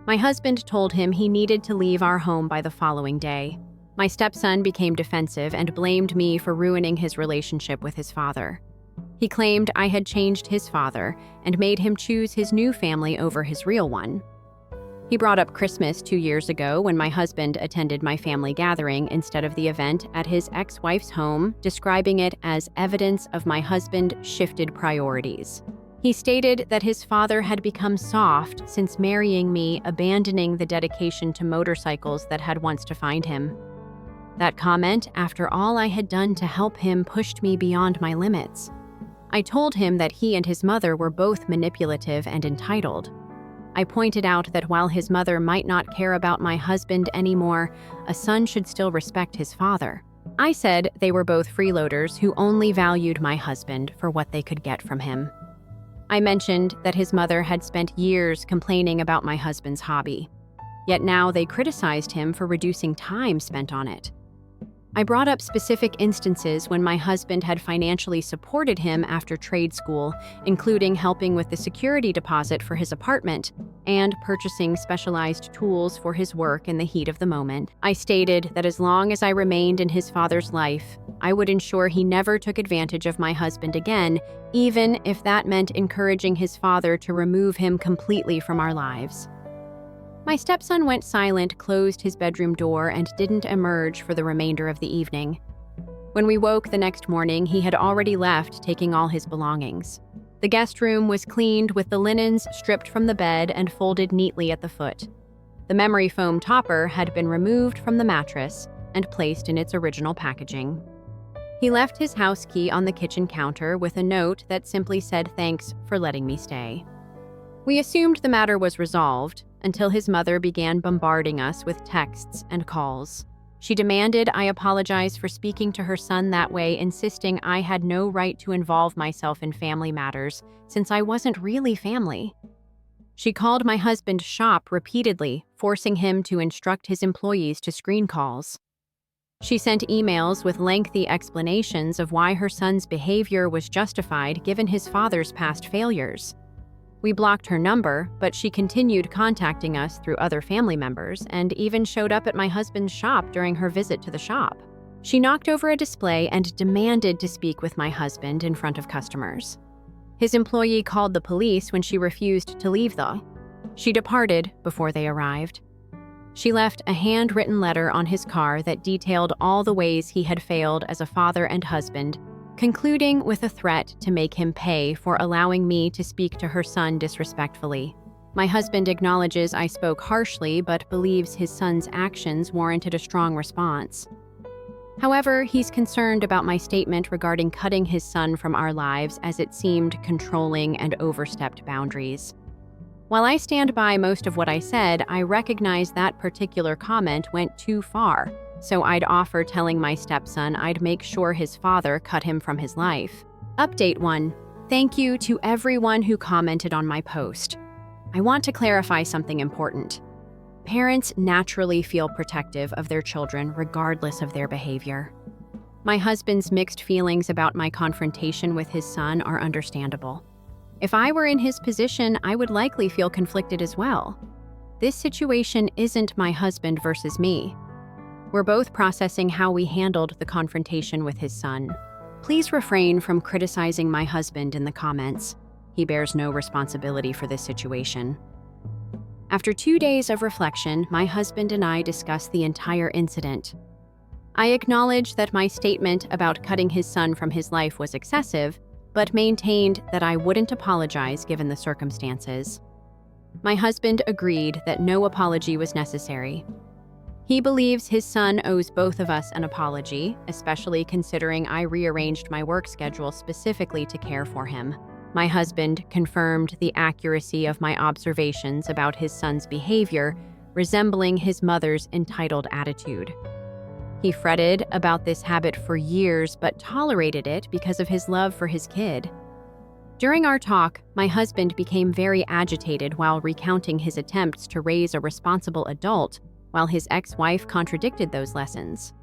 My husband told him he needed to leave our home by the following day. My stepson became defensive and blamed me for ruining his relationship with his father. He claimed I had changed his father and made him choose his new family over his real one. He brought up Christmas 2 years ago when my husband attended my family gathering instead of the event at his ex-wife's home, describing it as evidence of my husband shifted priorities. He stated that his father had become soft since marrying me, abandoning the dedication to motorcycles that had once defined him. That comment, after all I had done to help him, pushed me beyond my limits. I told him that he and his mother were both manipulative and entitled. I pointed out that while his mother might not care about my husband anymore, a son should still respect his father. I said they were both freeloaders who only valued my husband for what they could get from him. I mentioned that his mother had spent years complaining about my husband's hobby, yet now they criticized him for reducing time spent on it. I brought up specific instances when my husband had financially supported him after trade school, including helping with the security deposit for his apartment and purchasing specialized tools for his work in the heat of the moment. I stated that as long as I remained in his father's life, I would ensure he never took advantage of my husband again, even if that meant encouraging his father to remove him completely from our lives. My stepson went silent, closed his bedroom door, and didn't emerge for the remainder of the evening. When we woke the next morning, he had already left, taking all his belongings. The guest room was cleaned with the linens stripped from the bed and folded neatly at the foot. The memory foam topper had been removed from the mattress and placed in its original packaging. He left his house key on the kitchen counter with a note that simply said, "Thanks for letting me stay." We assumed the matter was resolved until his mother began bombarding us with texts and calls. She demanded I apologize for speaking to her son that way, insisting I had no right to involve myself in family matters since I wasn't really family. She called my husband shop repeatedly, forcing him to instruct his employees to screen calls. She sent emails with lengthy explanations of why her son's behavior was justified given his father's past failures. We blocked her number, but she continued contacting us through other family members and even showed up at my husband's shop during her visit to the shop. She knocked over a display and demanded to speak with my husband in front of customers. His employee called the police when she refused to leave, though. She departed before they arrived. She left a handwritten letter on his car that detailed all the ways he had failed as a father and husband, concluding with a threat to make him pay for allowing me to speak to her son disrespectfully. My husband acknowledges I spoke harshly but believes his son's actions warranted a strong response. However, he's concerned about my statement regarding cutting his son from our lives as it seemed controlling and overstepped boundaries. While I stand by most of what I said, I recognize that particular comment went too far. So I'd offer telling my stepson I'd make sure his father cut him from his life. Update 1. Thank you to everyone who commented on my post. I want to clarify something important. Parents naturally feel protective of their children regardless of their behavior. My husband's mixed feelings about my confrontation with his son are understandable. If I were in his position, I would likely feel conflicted as well. This situation isn't my husband versus me. We're both processing how we handled the confrontation with his son. Please refrain from criticizing my husband in the comments. He bears no responsibility for this situation. After 2 days of reflection, my husband and I discussed the entire incident. I acknowledge that my statement about cutting his son from his life was excessive, but maintained that I wouldn't apologize given the circumstances. My husband agreed that no apology was necessary. He believes his son owes both of us an apology, especially considering I rearranged my work schedule specifically to care for him. My husband confirmed the accuracy of my observations about his son's behavior, resembling his mother's entitled attitude. He fretted about this habit for years, but tolerated it because of his love for his kid. During our talk, my husband became very agitated while recounting his attempts to raise a responsible adult, while his ex-wife contradicted those lessons.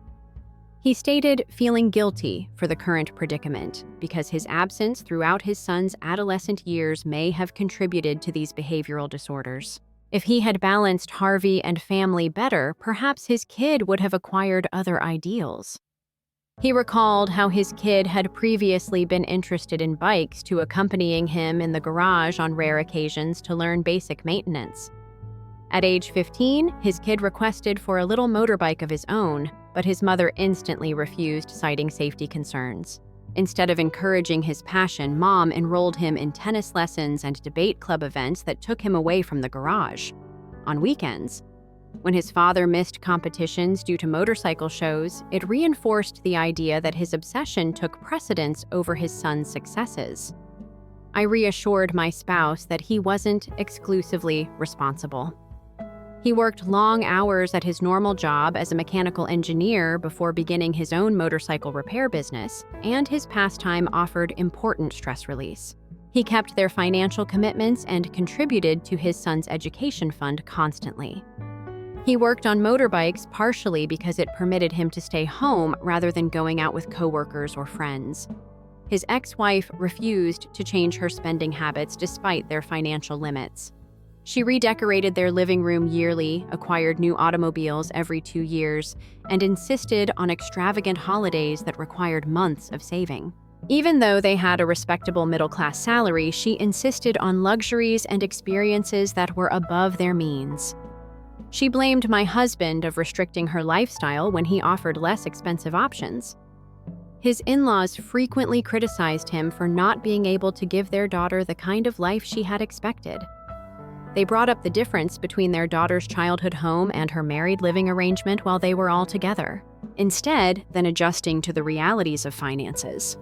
He stated feeling guilty for the current predicament because his absence throughout his son's adolescent years may have contributed to these behavioral disorders. If he had balanced Harvey and family better, perhaps his kid would have acquired other ideals. He recalled how his kid had previously been interested in bikes, to accompanying him in the garage on rare occasions to learn basic maintenance. At age 15, his kid requested for a little motorbike of his own, but his mother instantly refused, citing safety concerns. Instead of encouraging his passion, Mom enrolled him in tennis lessons and debate club events that took him away from the garage. On weekends, when his father missed competitions due to motorcycle shows, it reinforced the idea that his obsession took precedence over his son's successes. I reassured my spouse that he wasn't exclusively responsible. He worked long hours at his normal job as a mechanical engineer before beginning his own motorcycle repair business, and his pastime offered important stress release. He kept their financial commitments and contributed to his son's education fund constantly. He worked on motorbikes partially because it permitted him to stay home rather than going out with coworkers or friends. His ex-wife refused to change her spending habits despite their financial limits. She redecorated their living room yearly, acquired new automobiles every 2 years, and insisted on extravagant holidays that required months of saving. Even though they had a respectable middle-class salary, she insisted on luxuries and experiences that were above their means. She blamed my husband of restricting her lifestyle when he offered less expensive options. His in-laws frequently criticized him for not being able to give their daughter the kind of life she had expected. They brought up the difference between their daughter's childhood home and her married living arrangement while they were all together, instead than adjusting to the realities of finances.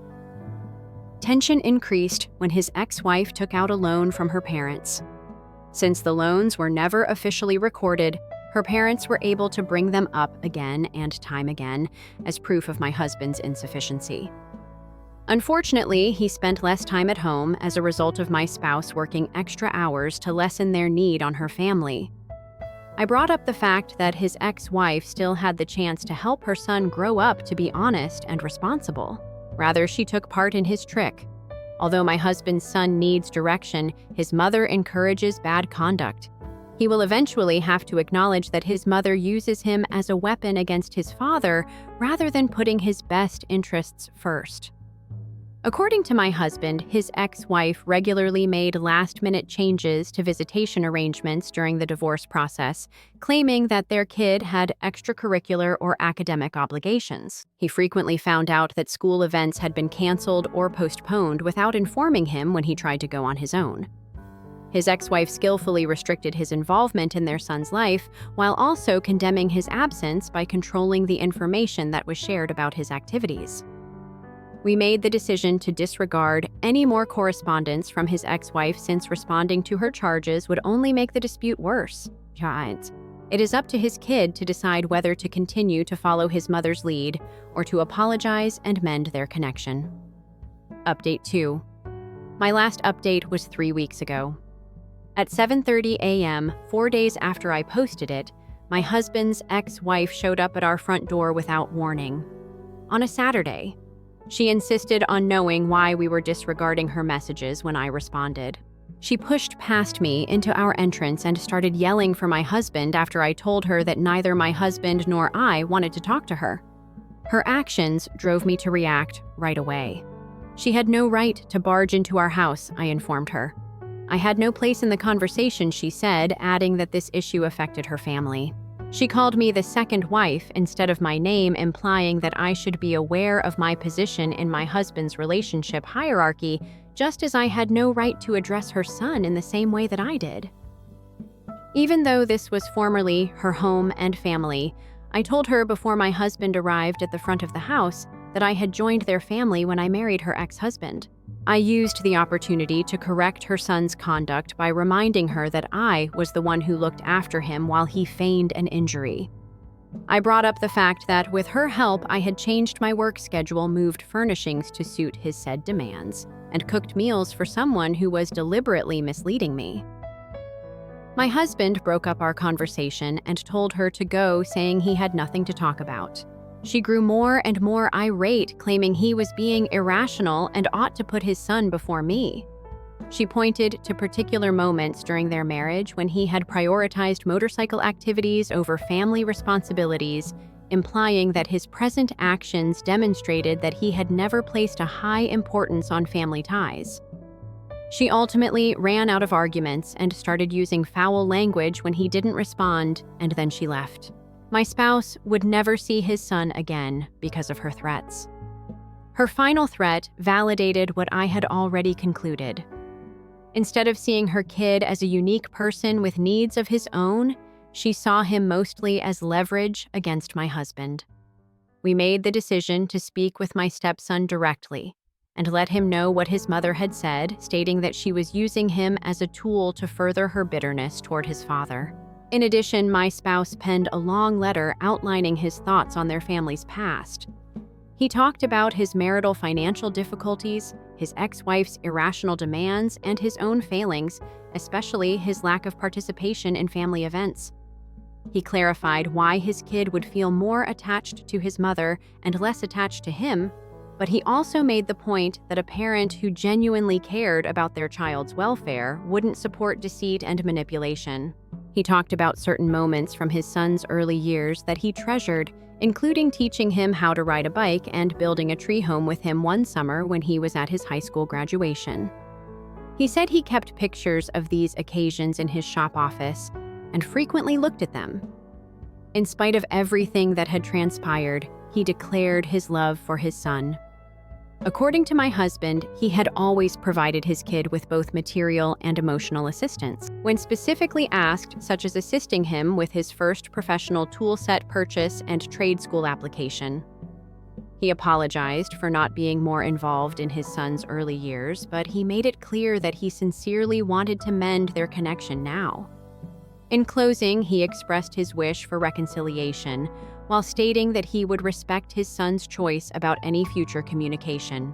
Tension increased when his ex-wife took out a loan from her parents. Since the loans were never officially recorded, her parents were able to bring them up again and time again as proof of my husband's insufficiency. Unfortunately, he spent less time at home as a result of my spouse working extra hours to lessen their need on her family. I brought up the fact that his ex-wife still had the chance to help her son grow up to be honest and responsible. Rather, she took part in his trick. Although my husband's son needs direction, his mother encourages bad conduct. He will eventually have to acknowledge that his mother uses him as a weapon against his father rather than putting his best interests first. According to my husband, his ex-wife regularly made last-minute changes to visitation arrangements during the divorce process, claiming that their kid had extracurricular or academic obligations. He frequently found out that school events had been canceled or postponed without informing him when he tried to go on his own. His ex-wife skillfully restricted his involvement in their son's life, while also condemning his absence by controlling the information that was shared about his activities. We made the decision to disregard any more correspondence from his ex-wife, since responding to her charges would only make the dispute worse. It is up to his kid to decide whether to continue to follow his mother's lead or to apologize and mend their connection. Update 2. My last update was 3 weeks ago. At 7:30 a.m., 4 days after I posted it, my husband's ex-wife showed up at our front door without warning. On a Saturday, she insisted on knowing why we were disregarding her messages when I responded. She pushed past me into our entrance and started yelling for my husband after I told her that neither my husband nor I wanted to talk to her. Her actions drove me to react right away. She had no right to barge into our house, I informed her. I had no place in the conversation, she said, adding that this issue affected her family. She called me the second wife instead of my name, implying that I should be aware of my position in my husband's relationship hierarchy, just as I had no right to address her son in the same way that I did. Even though this was formerly her home and family, I told her before my husband arrived at the front of the house that I had joined their family when I married her ex-husband. I used the opportunity to correct her son's conduct by reminding her that I was the one who looked after him while he feigned an injury. I brought up the fact that with her help, I had changed my work schedule, moved furnishings to suit his said demands, and cooked meals for someone who was deliberately misleading me. My husband broke up our conversation and told her to go, saying he had nothing to talk about. She grew more and more irate, claiming he was being irrational and ought to put his son before me. She pointed to particular moments during their marriage when he had prioritized motorcycle activities over family responsibilities, implying that his present actions demonstrated that he had never placed a high importance on family ties. She ultimately ran out of arguments and started using foul language when he didn't respond, and then she left. My spouse would never see his son again because of her threats. Her final threat validated what I had already concluded. Instead of seeing her kid as a unique person with needs of his own, she saw him mostly as leverage against my husband. We made the decision to speak with my stepson directly and let him know what his mother had said, stating that she was using him as a tool to further her bitterness toward his father. In addition, my spouse penned a long letter outlining his thoughts on their family's past. He talked about his marital financial difficulties, his ex-wife's irrational demands, and his own failings, especially his lack of participation in family events. He clarified why his kid would feel more attached to his mother and less attached to him, but he also made the point that a parent who genuinely cared about their child's welfare wouldn't support deceit and manipulation. He talked about certain moments from his son's early years that he treasured, including teaching him how to ride a bike and building a tree home with him one summer when he was at his high school graduation. He said he kept pictures of these occasions in his shop office and frequently looked at them. In spite of everything that had transpired, he declared his love for his son. According to my husband, he had always provided his kid with both material and emotional assistance. When specifically asked, such as assisting him with his first professional tool set purchase and trade school application. He apologized for not being more involved in his son's early years, but he made it clear that he sincerely wanted to mend their connection now. In closing, he expressed his wish for reconciliation, while stating that he would respect his son's choice about any future communication.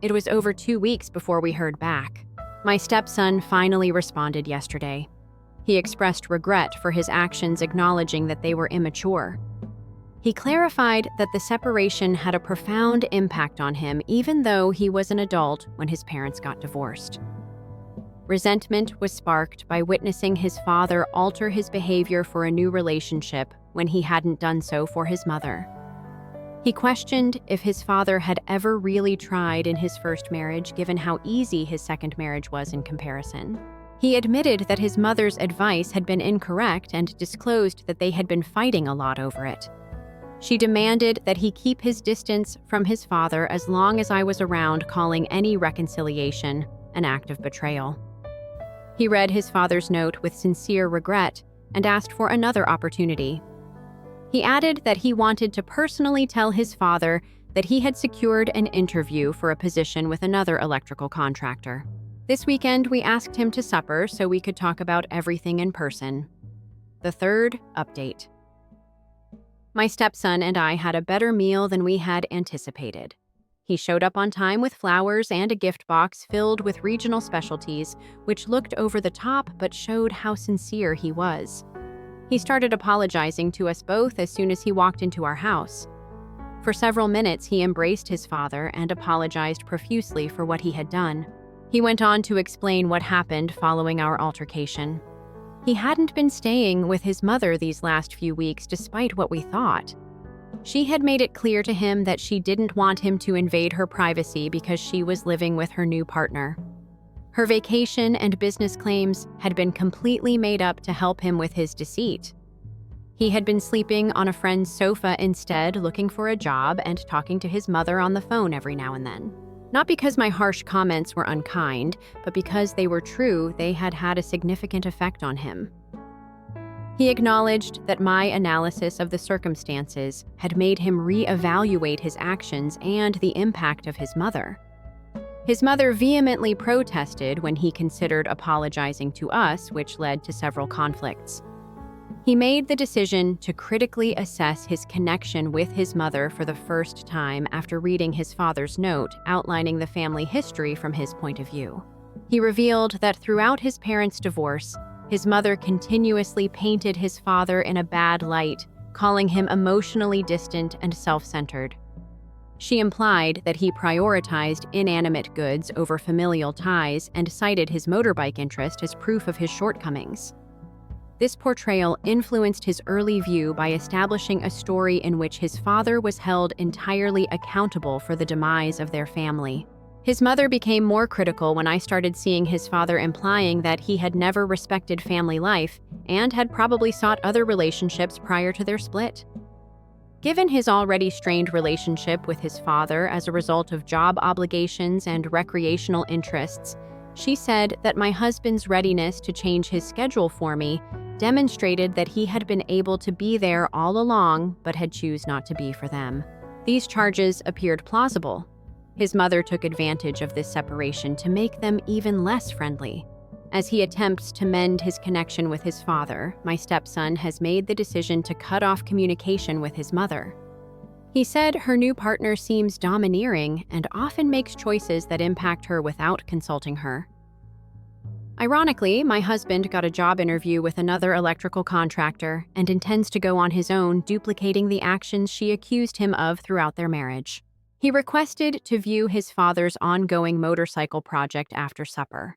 It was over 2 weeks before we heard back. My stepson finally responded yesterday. He expressed regret for his actions, acknowledging that they were immature. He clarified that the separation had a profound impact on him, even though he was an adult when his parents got divorced. Resentment was sparked by witnessing his father alter his behavior for a new relationship when he hadn't done so for his mother. He questioned if his father had ever really tried in his first marriage, given how easy his second marriage was in comparison. He admitted that his mother's advice had been incorrect and disclosed that they had been fighting a lot over it. She demanded that he keep his distance from his father as long as I was around, calling any reconciliation an act of betrayal. He read his father's note with sincere regret and asked for another opportunity. He added that he wanted to personally tell his father that he had secured an interview for a position with another electrical contractor. This weekend, we asked him to supper so we could talk about everything in person. The third update. My stepson and I had a better meal than we had anticipated. He showed up on time with flowers and a gift box filled with regional specialties, which looked over the top but showed how sincere he was. He started apologizing to us both as soon as he walked into our house. For several minutes, he embraced his father and apologized profusely for what he had done. He went on to explain what happened following our altercation. He hadn't been staying with his mother these last few weeks despite what we thought. She had made it clear to him that she didn't want him to invade her privacy because she was living with her new partner. Her vacation and business claims had been completely made up to help him with his deceit. He had been sleeping on a friend's sofa instead, looking for a job and talking to his mother on the phone every now and then. Not because my harsh comments were unkind, but because they were true, they had had a significant effect on him. He acknowledged that my analysis of the circumstances had made him reevaluate his actions and the impact of his mother. His mother vehemently protested when he considered apologizing to us, which led to several conflicts. He made the decision to critically assess his connection with his mother for the first time after reading his father's note outlining the family history from his point of view. He revealed that throughout his parents' divorce, his mother continuously painted his father in a bad light, calling him emotionally distant and self-centered. She implied that he prioritized inanimate goods over familial ties and cited his motorbike interest as proof of his shortcomings. This portrayal influenced his early view by establishing a story in which his father was held entirely accountable for the demise of their family. His mother became more critical when I started seeing his father implying that he had never respected family life and had probably sought other relationships prior to their split. Given his already strained relationship with his father as a result of job obligations and recreational interests, she said that my husband's readiness to change his schedule for me demonstrated that he had been able to be there all along but had chosen not to be for them. These charges appeared plausible. His mother took advantage of this separation to make them even less friendly. As he attempts to mend his connection with his father, my stepson has made the decision to cut off communication with his mother. He said her new partner seems domineering and often makes choices that impact her without consulting her. Ironically, my husband got a job interview with another electrical contractor and intends to go on his own, duplicating the actions she accused him of throughout their marriage. He requested to view his father's ongoing motorcycle project after supper.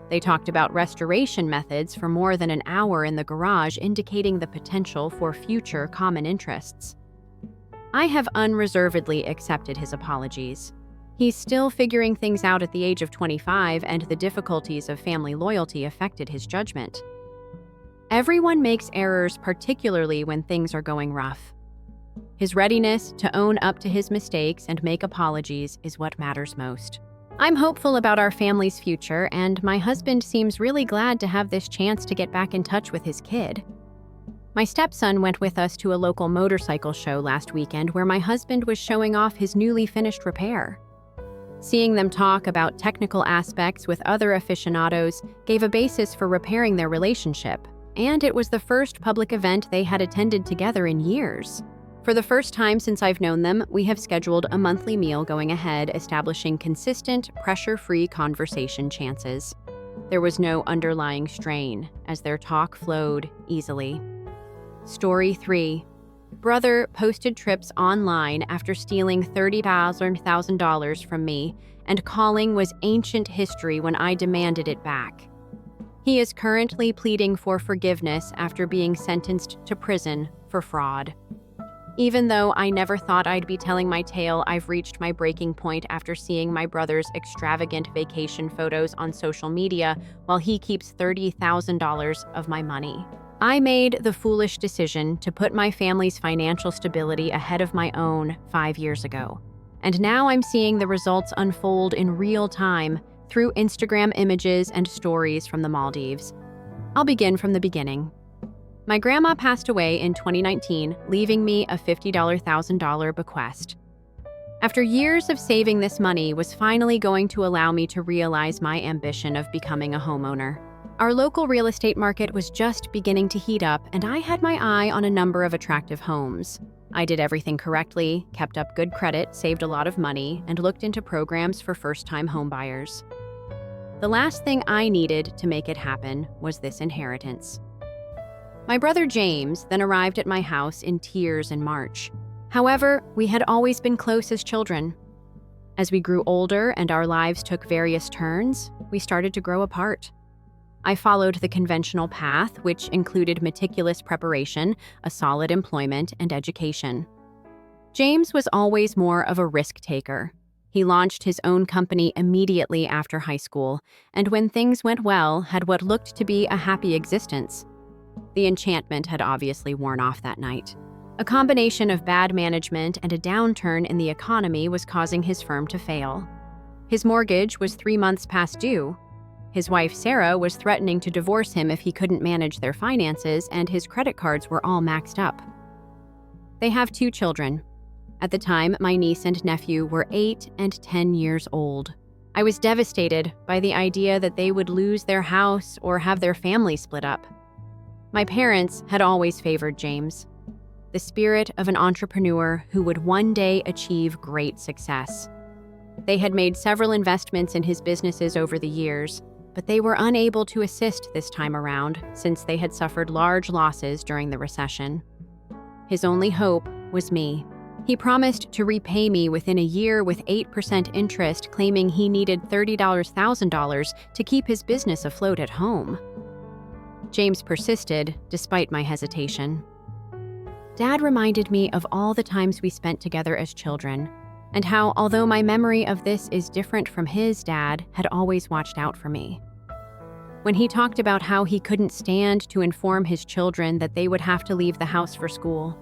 They talked about restoration methods for more than an hour in the garage, indicating the potential for future common interests. I have unreservedly accepted his apologies. He's still figuring things out at the age of 25, and the difficulties of family loyalty affected his judgment. Everyone makes errors, particularly when things are going rough. His readiness to own up to his mistakes and make apologies is what matters most. I'm hopeful about our family's future, and my husband seems really glad to have this chance to get back in touch with his kid. My stepson went with us to a local motorcycle show last weekend where my husband was showing off his newly finished repair. Seeing them talk about technical aspects with other aficionados gave a basis for repairing their relationship, and it was the first public event they had attended together in years. For the first time since I've known them, we have scheduled a monthly meal going ahead, establishing consistent, pressure-free conversation chances. There was no underlying strain, as their talk flowed easily. Story 3. Brother posted trips online after stealing $30,000 from me, and calling was ancient history when I demanded it back. He is currently pleading for forgiveness after being sentenced to prison for fraud. Even though I never thought I'd be telling my tale, I've reached my breaking point after seeing my brother's extravagant vacation photos on social media while he keeps $30,000 of my money. I made the foolish decision to put my family's financial stability ahead of my own 5 years ago. And now I'm seeing the results unfold in real time through Instagram images and stories from the Maldives. I'll begin from the beginning. My grandma passed away in 2019, leaving me a $50,000 bequest. After years of saving, this money was finally going to allow me to realize my ambition of becoming a homeowner. Our local real estate market was just beginning to heat up, and I had my eye on a number of attractive homes. I did everything correctly, kept up good credit, saved a lot of money, and looked into programs for first-time homebuyers. The last thing I needed to make it happen was this inheritance. My brother James then arrived at my house in tears in March. However, we had always been close as children. As we grew older and our lives took various turns, we started to grow apart. I followed the conventional path, which included meticulous preparation, a solid employment, and education. James was always more of a risk taker. He launched his own company immediately after high school, and when things went well, had what looked to be a happy existence. The enchantment had obviously worn off that night. A combination of bad management and a downturn in the economy was causing his firm to fail. His mortgage was 3 months past due. His wife, Sarah, was threatening to divorce him if he couldn't manage their finances, and his credit cards were all maxed up. They have 2 children. At the time, my niece and nephew were 8 and 10 years old. I was devastated by the idea that they would lose their house or have their family split up. My parents had always favored James, the spirit of an entrepreneur who would one day achieve great success. They had made several investments in his businesses over the years, but they were unable to assist this time around since they had suffered large losses during the recession. His only hope was me. He promised to repay me within a year with 8% interest, claiming he needed $30,000 to keep his business afloat at home. James persisted, despite my hesitation. Dad reminded me of all the times we spent together as children, and how, although my memory of this is different from his, Dad had always watched out for me. When he talked about how he couldn't stand to inform his children that they would have to leave the house for school,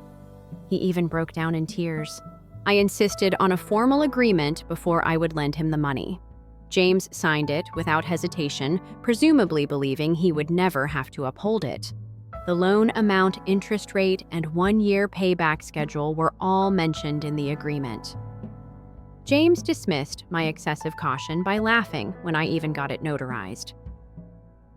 he even broke down in tears. I insisted on a formal agreement before I would lend him the money. James signed it without hesitation, presumably believing he would never have to uphold it. The loan amount, interest rate, and 1-year payback schedule were all mentioned in the agreement. James dismissed my excessive caution by laughing when I even got it notarized.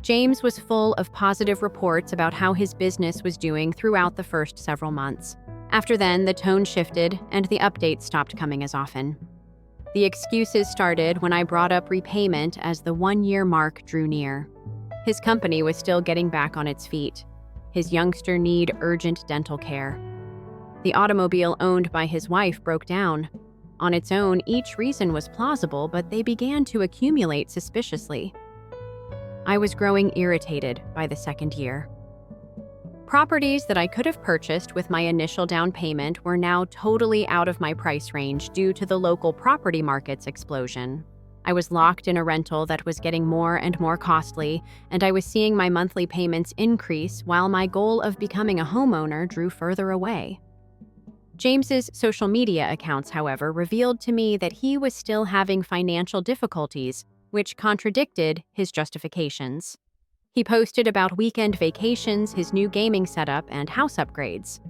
James was full of positive reports about how his business was doing throughout the first several months. After then, the tone shifted and the updates stopped coming as often. The excuses started when I brought up repayment as the 1-year mark drew near. His company was still getting back on its feet. His youngster needed urgent dental care. The automobile owned by his wife broke down. On its own, each reason was plausible, but they began to accumulate suspiciously. I was growing irritated by the second year. Properties that I could have purchased with my initial down payment were now totally out of my price range due to the local property market's explosion. I was locked in a rental that was getting more and more costly, and I was seeing my monthly payments increase while my goal of becoming a homeowner drew further away. James's social media accounts, however, revealed to me that he was still having financial difficulties, which contradicted his justifications. He posted about weekend vacations, his new gaming setup, and house upgrades.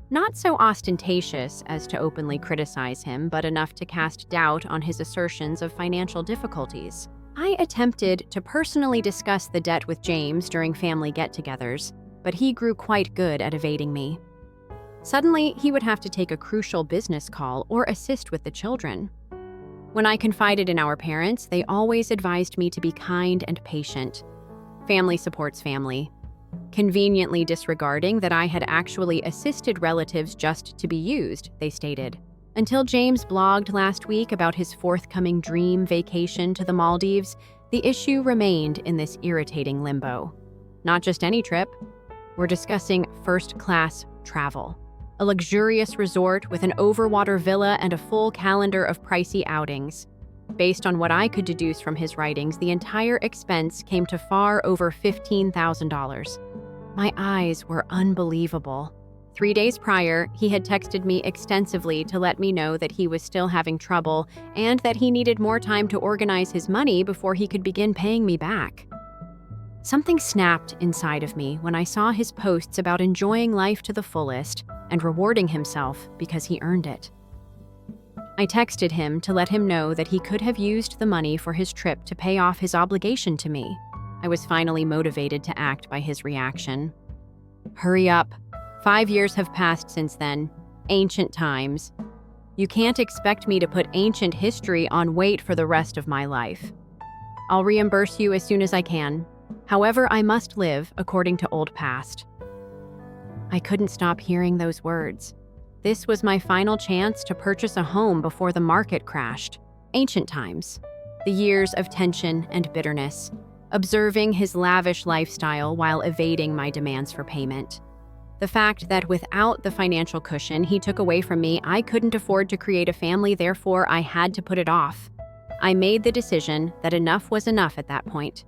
Not so ostentatious as to openly criticize him, but enough to cast doubt on his assertions of financial difficulties. I attempted to personally discuss the debt with James during family get-togethers, but he grew quite good at evading me. Suddenly, he would have to take a crucial business call or assist with the children. When I confided in our parents, they always advised me to be kind and patient. Family supports family. Conveniently disregarding that I had actually assisted relatives just to be used, they stated. Until James blogged last week about his forthcoming dream vacation to the Maldives, the issue remained in this irritating limbo. Not just any trip. We're discussing first-class travel. A luxurious resort with an overwater villa and a full calendar of pricey outings. Based on what I could deduce from his writings, the entire expense came to far over $15,000. My eyes were unbelievable. 3 days prior, he had texted me extensively to let me know that he was still having trouble and that he needed more time to organize his money before he could begin paying me back. Something snapped inside of me when I saw his posts about enjoying life to the fullest and rewarding himself because he earned it. I texted him to let him know that he could have used the money for his trip to pay off his obligation to me. I was finally motivated to act by his reaction. Hurry up. 5 years have passed since then. Ancient times. You can't expect me to put ancient history on wait for the rest of my life. I'll reimburse you as soon as I can. However, I must live according to old past. I couldn't stop hearing those words. This was my final chance to purchase a home before the market crashed. Ancient times. The years of tension and bitterness. Observing his lavish lifestyle while evading my demands for payment. The fact that without the financial cushion he took away from me, I couldn't afford to create a family, therefore I had to put it off. I made the decision that enough was enough at that point.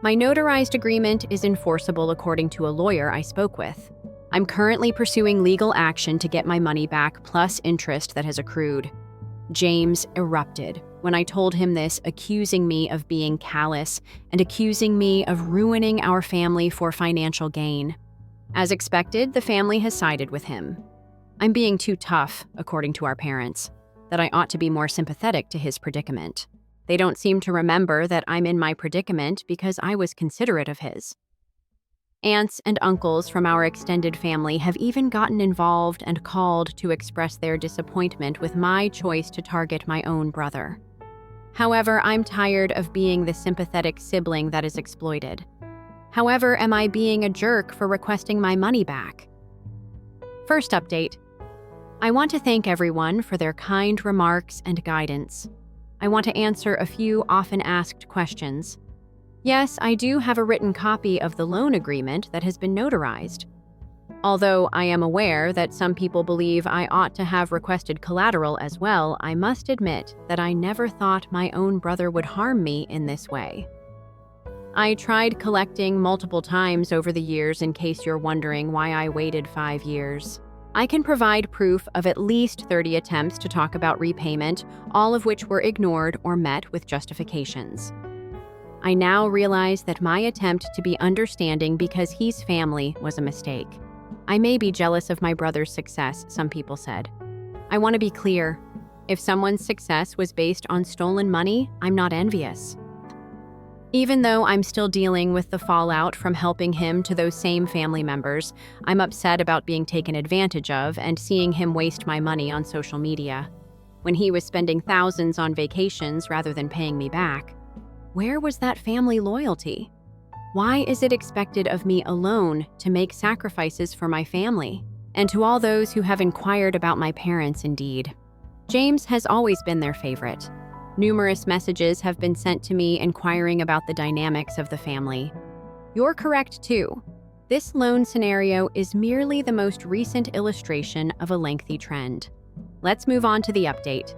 My notarized agreement is enforceable according to a lawyer I spoke with. I'm currently pursuing legal action to get my money back plus interest that has accrued. James erupted when I told him this, accusing me of being callous and accusing me of ruining our family for financial gain. As expected, the family has sided with him. I'm being too tough, according to our parents, that I ought to be more sympathetic to his predicament. They don't seem to remember that I'm in my predicament because I was considerate of his. Aunts and uncles from our extended family have even gotten involved and called to express their disappointment with my choice to target my own brother. However, I'm tired of being the sympathetic sibling that is exploited. However, am I being a jerk for requesting my money back? First update. I want to thank everyone for their kind remarks and guidance. I want to answer a few often asked questions. Yes, I do have a written copy of the loan agreement that has been notarized. Although I am aware that some people believe I ought to have requested collateral as well, I must admit that I never thought my own brother would harm me in this way. I tried collecting multiple times over the years in case you're wondering why I waited 5 years. I can provide proof of at least 30 attempts to talk about repayment, all of which were ignored or met with justifications. I now realize that my attempt to be understanding because he's family was a mistake. I may be jealous of my brother's success, some people said. I want to be clear. If someone's success was based on stolen money, I'm not envious. Even though I'm still dealing with the fallout from helping him to those same family members, I'm upset about being taken advantage of and seeing him waste my money on social media. When he was spending thousands on vacations rather than paying me back, where was that family loyalty? Why is it expected of me alone to make sacrifices for my family? And to all those who have inquired about my parents, indeed. James has always been their favorite. Numerous messages have been sent to me inquiring about the dynamics of the family. You're correct, too. This loan scenario is merely the most recent illustration of a lengthy trend. Let's move on to the update.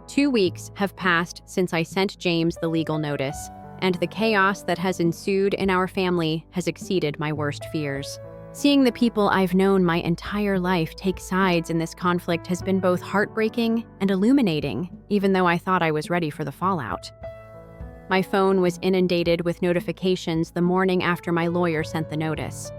2 weeks have passed since I sent James the legal notice, and the chaos that has ensued in our family has exceeded my worst fears. Seeing the people I've known my entire life take sides in this conflict has been both heartbreaking and illuminating, even though I thought I was ready for the fallout. My phone was inundated with notifications the morning after my lawyer sent the notice.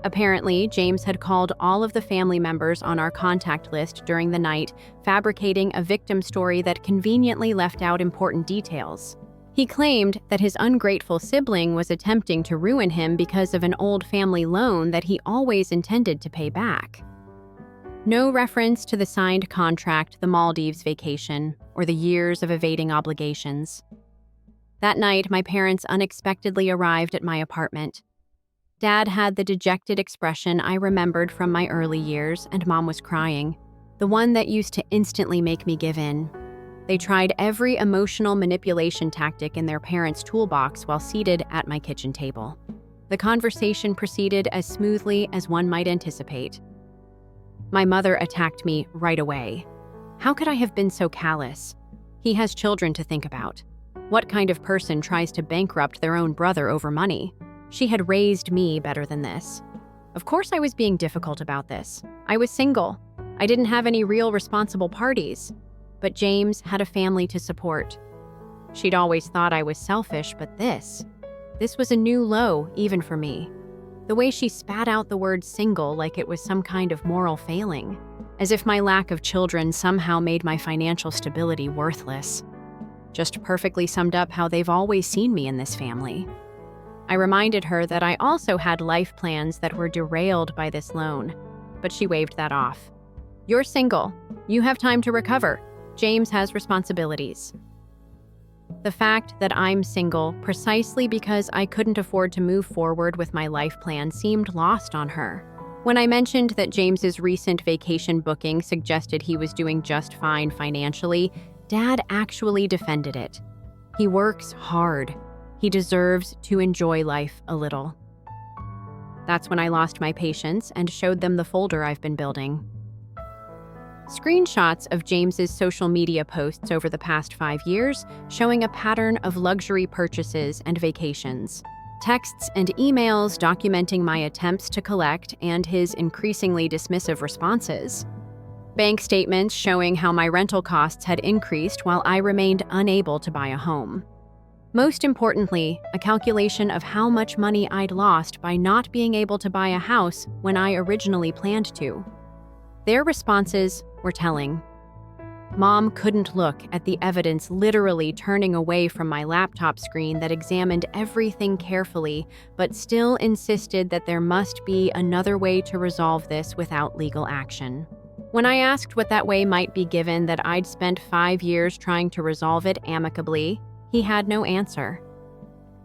Apparently, James had called all of the family members on our contact list during the night, fabricating a victim story that conveniently left out important details. He claimed that his ungrateful sibling was attempting to ruin him because of an old family loan that he always intended to pay back. No reference to the signed contract, the Maldives vacation, or the years of evading obligations. That night, my parents unexpectedly arrived at my apartment. Dad had the dejected expression I remembered from my early years, and Mom was crying, the one that used to instantly make me give in. They tried every emotional manipulation tactic in their parents' toolbox while seated at my kitchen table. The conversation proceeded as smoothly as one might anticipate. My mother attacked me right away. How could I have been so callous? He has children to think about. What kind of person tries to bankrupt their own brother over money? She had raised me better than this. Of course I was being difficult about this. I was single. I didn't have any real responsible parties. But James had a family to support. She'd always thought I was selfish, but this was a new low, even for me. The way she spat out the word single like it was some kind of moral failing, as if my lack of children somehow made my financial stability worthless. Just perfectly summed up how they've always seen me in this family. I reminded her that I also had life plans that were derailed by this loan, but she waved that off. You're single. You have time to recover. James has responsibilities. The fact that I'm single precisely because I couldn't afford to move forward with my life plan seemed lost on her. When I mentioned that James's recent vacation booking suggested he was doing just fine financially, Dad actually defended it. He works hard. He deserves to enjoy life a little. That's when I lost my patience and showed them the folder I've been building. Screenshots of James's social media posts over the past 5 years showing a pattern of luxury purchases and vacations. Texts and emails documenting my attempts to collect and his increasingly dismissive responses. Bank statements showing how my rental costs had increased while I remained unable to buy a home. Most importantly, a calculation of how much money I'd lost by not being able to buy a house when I originally planned to. Their responses were telling. Mom couldn't look at the evidence literally turning away from my laptop screen that examined everything carefully, but still insisted that there must be another way to resolve this without legal action. When I asked what that way might be given that I'd spent 5 years trying to resolve it amicably, he had no answer.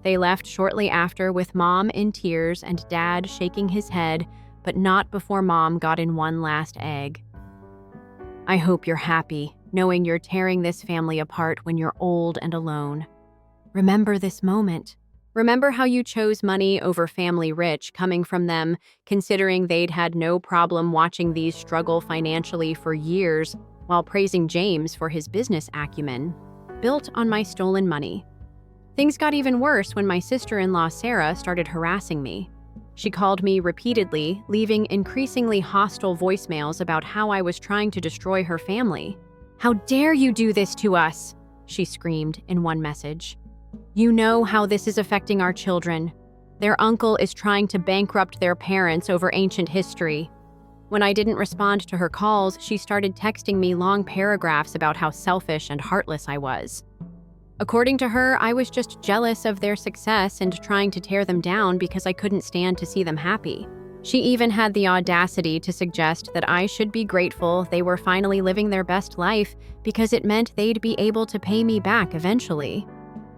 They left shortly after with Mom in tears and Dad shaking his head, but not before Mom got in one last egg. I hope you're happy, knowing you're tearing this family apart when you're old and alone. Remember this moment. Remember how you chose money over family rich coming from them, considering they'd had no problem watching these struggle financially for years while praising James for his business acumen. Built on my stolen money. Things got even worse when my sister-in-law Sarah started harassing me. She called me repeatedly, leaving increasingly hostile voicemails about how I was trying to destroy her family. "How dare you do this to us?" she screamed in one message. "You know how this is affecting our children. Their uncle is trying to bankrupt their parents over ancient history." When I didn't respond to her calls, she started texting me long paragraphs about how selfish and heartless I was. According to her, I was just jealous of their success and trying to tear them down because I couldn't stand to see them happy. She even had the audacity to suggest that I should be grateful they were finally living their best life because it meant they'd be able to pay me back eventually.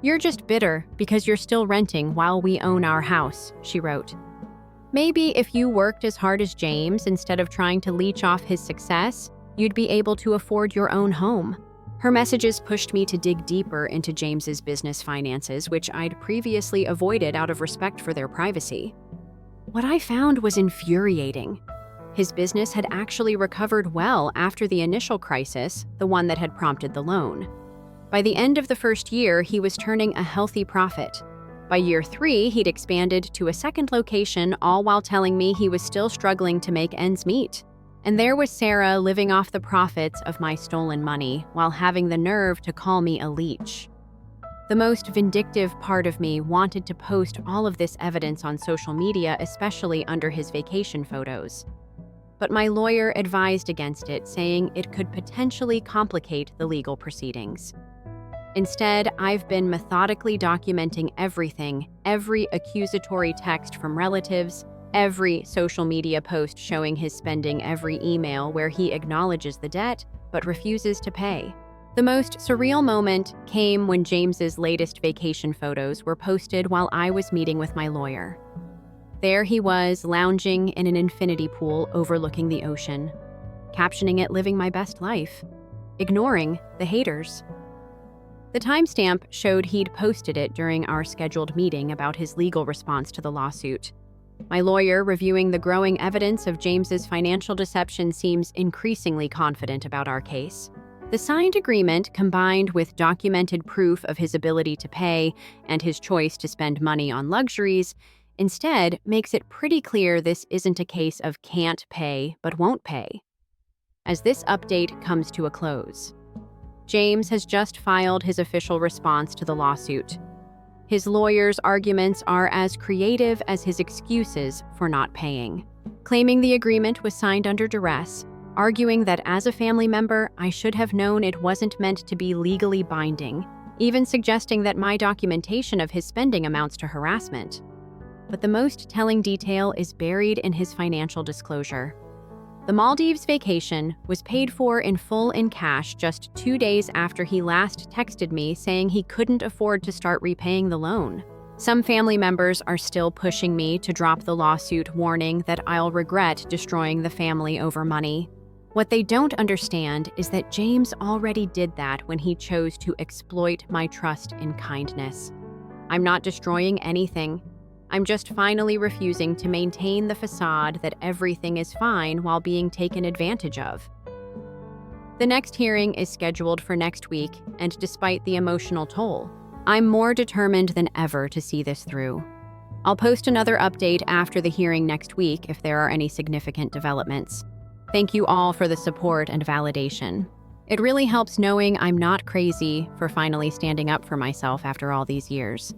"You're just bitter because you're still renting while we own our house," she wrote. "Maybe if you worked as hard as James instead of trying to leech off his success, you'd be able to afford your own home." Her messages pushed me to dig deeper into James's business finances, which I'd previously avoided out of respect for their privacy. What I found was infuriating. His business had actually recovered well after the initial crisis, the one that had prompted the loan. By the end of the first year, he was turning a healthy profit. By year 3, he'd expanded to a second location, all while telling me he was still struggling to make ends meet. And there was Sarah living off the profits of my stolen money while having the nerve to call me a leech. The most vindictive part of me wanted to post all of this evidence on social media, especially under his vacation photos. But my lawyer advised against it, saying it could potentially complicate the legal proceedings. Instead, I've been methodically documenting everything, every accusatory text from relatives, every social media post showing his spending, every email where he acknowledges the debt but refuses to pay. The most surreal moment came when James's latest vacation photos were posted while I was meeting with my lawyer. There he was, lounging in an infinity pool overlooking the ocean, captioning it "Living my best life," ignoring the haters. The timestamp showed he'd posted it during our scheduled meeting about his legal response to the lawsuit. My lawyer, reviewing the growing evidence of James's financial deception, seems increasingly confident about our case. The signed agreement, combined with documented proof of his ability to pay and his choice to spend money on luxuries, instead makes it pretty clear this isn't a case of can't pay but won't pay. As this update comes to a close, James has just filed his official response to the lawsuit. His lawyer's arguments are as creative as his excuses for not paying, claiming the agreement was signed under duress, arguing that as a family member, I should have known it wasn't meant to be legally binding, even suggesting that my documentation of his spending amounts to harassment. But the most telling detail is buried in his financial disclosure. The Maldives vacation was paid for in full in cash just 2 days after he last texted me saying he couldn't afford to start repaying the loan. Some family members are still pushing me to drop the lawsuit, warning that I'll regret destroying the family over money. What they don't understand is that James already did that when he chose to exploit my trust in kindness. I'm not destroying anything. I'm just finally refusing to maintain the facade that everything is fine while being taken advantage of. The next hearing is scheduled for next week, and despite the emotional toll, I'm more determined than ever to see this through. I'll post another update after the hearing next week if there are any significant developments. Thank you all for the support and validation. It really helps knowing I'm not crazy for finally standing up for myself after all these years.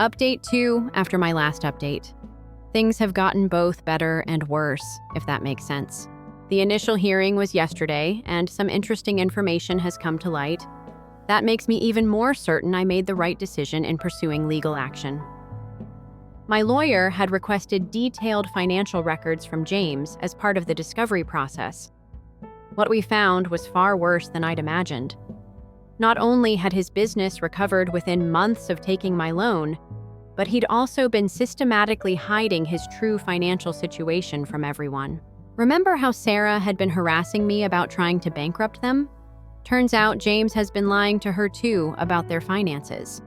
Update 2 after my last update. Things have gotten both better and worse, if that makes sense. The initial hearing was yesterday, and some interesting information has come to light. That makes me even more certain I made the right decision in pursuing legal action. My lawyer had requested detailed financial records from James as part of the discovery process. What we found was far worse than I'd imagined. Not only had his business recovered within months of taking my loan, but he'd also been systematically hiding his true financial situation from everyone. Remember how Sarah had been harassing me about trying to bankrupt them? Turns out James has been lying to her too about their finances,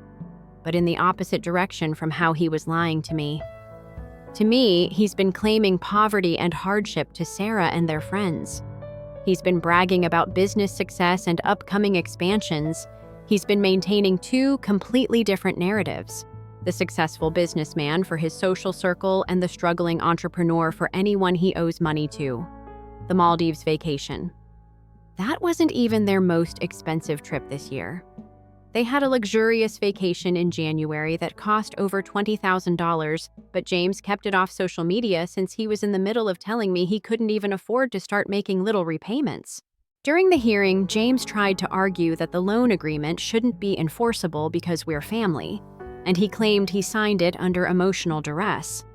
but in the opposite direction from how he was lying to me. To me, he's been claiming poverty and hardship to Sarah and their friends. He's been bragging about business success and upcoming expansions. He's been maintaining two completely different narratives: the successful businessman for his social circle and the struggling entrepreneur for anyone he owes money to. The Maldives vacation. That wasn't even their most expensive trip this year. They had a luxurious vacation in January that cost over $20,000, but James kept it off social media since he was in the middle of telling me he couldn't even afford to start making little repayments. During the hearing, James tried to argue that the loan agreement shouldn't be enforceable because we're family, and he claimed he signed it under emotional duress.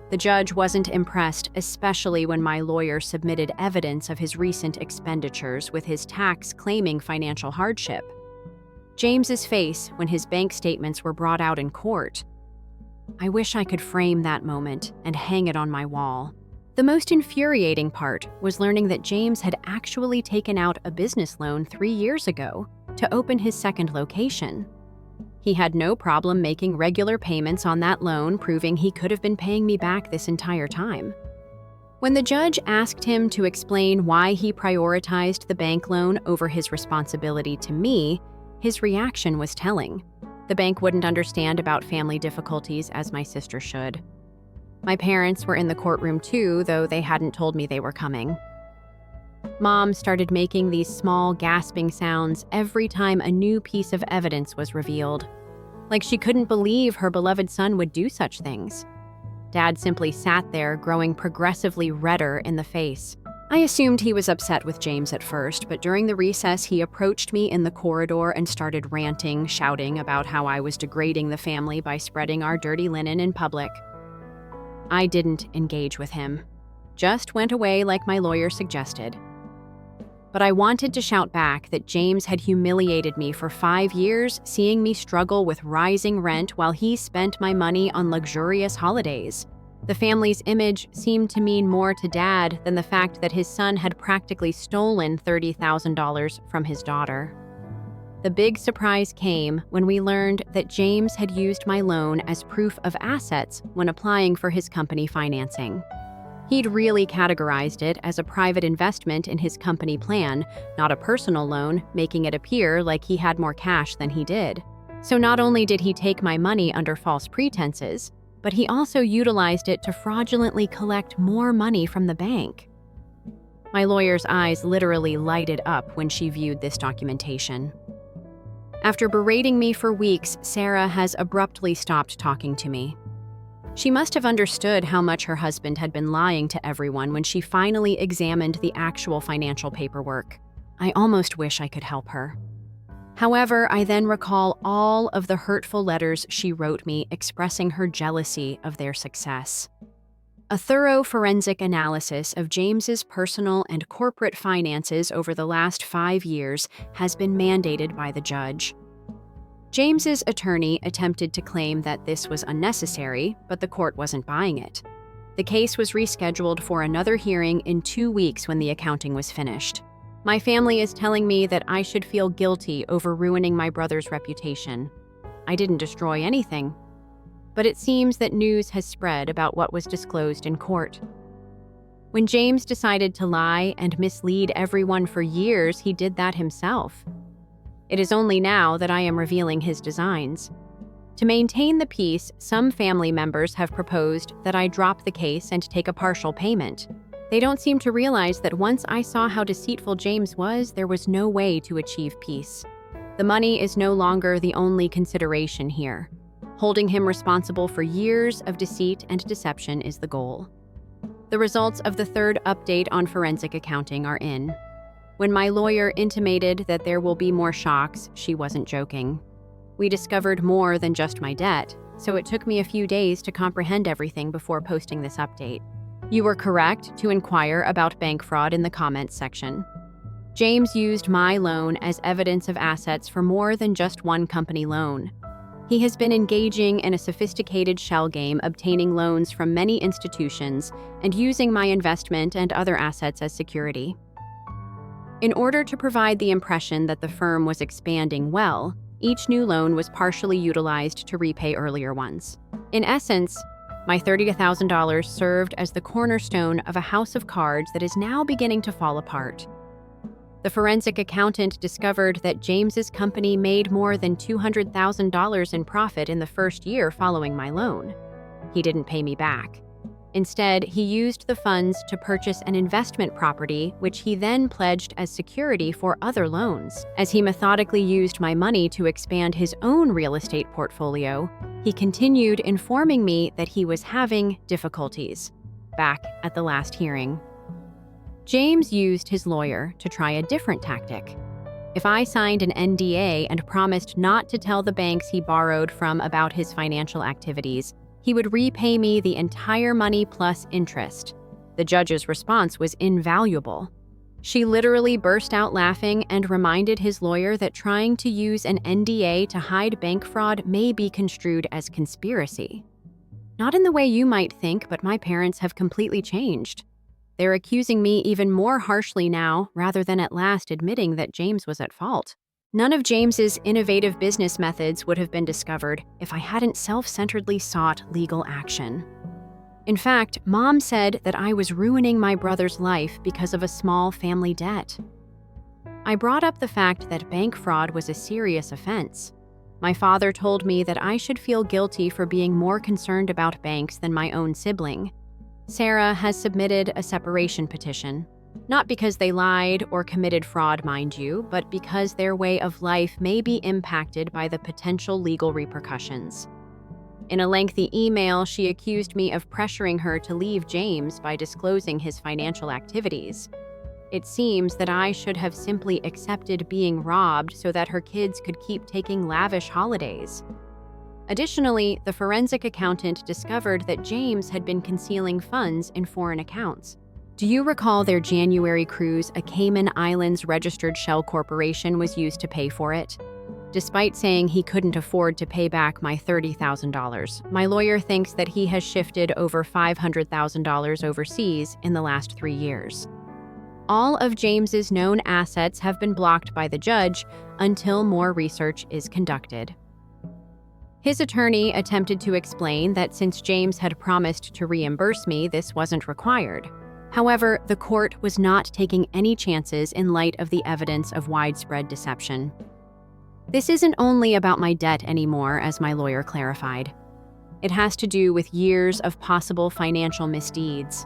The judge wasn't impressed, especially when my lawyer submitted evidence of his recent expenditures with his tax claiming financial hardship. James's face when his bank statements were brought out in court. I wish I could frame that moment and hang it on my wall. The most infuriating part was learning that James had actually taken out a business loan 3 years ago to open his second location. He had no problem making regular payments on that loan, proving he could have been paying me back this entire time. When the judge asked him to explain why he prioritized the bank loan over his responsibility to me, his reaction was telling. The bank wouldn't understand about family difficulties as my sister should. My parents were in the courtroom too, though they hadn't told me they were coming. Mom started making these small, gasping sounds every time a new piece of evidence was revealed, like she couldn't believe her beloved son would do such things. Dad simply sat there, growing progressively redder in the face. I assumed he was upset with James at first, but during the recess, he approached me in the corridor and started ranting, shouting about how I was degrading the family by spreading our dirty linen in public. I didn't engage with him, just went away like my lawyer suggested. But I wanted to shout back that James had humiliated me for 5 years, seeing me struggle with rising rent while he spent my money on luxurious holidays. The family's image seemed to mean more to Dad than the fact that his son had practically stolen $30,000 from his daughter. The big surprise came when we learned that James had used my loan as proof of assets when applying for his company financing. He'd really categorized it as a private investment in his company plan, not a personal loan, making it appear like he had more cash than he did. So not only did he take my money under false pretenses, but he also utilized it to fraudulently collect more money from the bank. My lawyer's eyes literally lighted up when she viewed this documentation. After berating me for weeks, Sarah has abruptly stopped talking to me. She must have understood how much her husband had been lying to everyone when she finally examined the actual financial paperwork. I almost wish I could help her. However, I then recall all of the hurtful letters she wrote me expressing her jealousy of their success. A thorough forensic analysis of James's personal and corporate finances over the last 5 years has been mandated by the judge. James's attorney attempted to claim that this was unnecessary, but the court wasn't buying it. The case was rescheduled for another hearing in 2 weeks when the accounting was finished. My family is telling me that I should feel guilty over ruining my brother's reputation. I didn't destroy anything. But it seems that news has spread about what was disclosed in court. When James decided to lie and mislead everyone for years, he did that himself. It is only now that I am revealing his designs. To maintain the peace, some family members have proposed that I drop the case and take a partial payment. They don't seem to realize that once I saw how deceitful James was, there was no way to achieve peace. The money is no longer the only consideration here. Holding him responsible for years of deceit and deception is the goal. The results of the third update on forensic accounting are in. When my lawyer intimated that there will be more shocks, she wasn't joking. We discovered more than just my debt, so it took me a few days to comprehend everything before posting this update. You were correct to inquire about bank fraud in the comments section. James used my loan as evidence of assets for more than just one company loan. He has been engaging in a sophisticated shell game, obtaining loans from many institutions and using my investment and other assets as security. In order to provide the impression that the firm was expanding well, each new loan was partially utilized to repay earlier ones. In essence, my $30,000 served as the cornerstone of a house of cards that is now beginning to fall apart. The forensic accountant discovered that James's company made more than $200,000 in profit in the first year following my loan. He didn't pay me back. Instead, he used the funds to purchase an investment property, which he then pledged as security for other loans. As he methodically used my money to expand his own real estate portfolio, he continued informing me that he was having difficulties. Back at the last hearing, James used his lawyer to try a different tactic. If I signed an NDA and promised not to tell the banks he borrowed from about his financial activities, he would repay me the entire money plus interest. The judge's response was invaluable. She literally burst out laughing and reminded his lawyer that trying to use an NDA to hide bank fraud may be construed as conspiracy. Not in the way you might think, but my parents have completely changed. They're accusing me even more harshly now, rather than at last admitting that James was at fault. None of James's innovative business methods would have been discovered if I hadn't self-centeredly sought legal action. In fact, Mom said that I was ruining my brother's life because of a small family debt. I brought up the fact that bank fraud was a serious offense. My father told me that I should feel guilty for being more concerned about banks than my own sibling. Sarah has submitted a separation petition, not because they lied or committed fraud, mind you, but because their way of life may be impacted by the potential legal repercussions. In a lengthy email, she accused me of pressuring her to leave James by disclosing his financial activities. It seems that I should have simply accepted being robbed so that her kids could keep taking lavish holidays. Additionally, the forensic accountant discovered that James had been concealing funds in foreign accounts. Do you recall their January cruise? A Cayman Islands registered shell corporation was used to pay for it. Despite saying he couldn't afford to pay back my $30,000, my lawyer thinks that he has shifted over $500,000 overseas in the last 3 years. All of James's known assets have been blocked by the judge until more research is conducted. His attorney attempted to explain that since James had promised to reimburse me, this wasn't required. However, the court was not taking any chances in light of the evidence of widespread deception. This isn't only about my debt anymore, as my lawyer clarified. It has to do with years of possible financial misdeeds.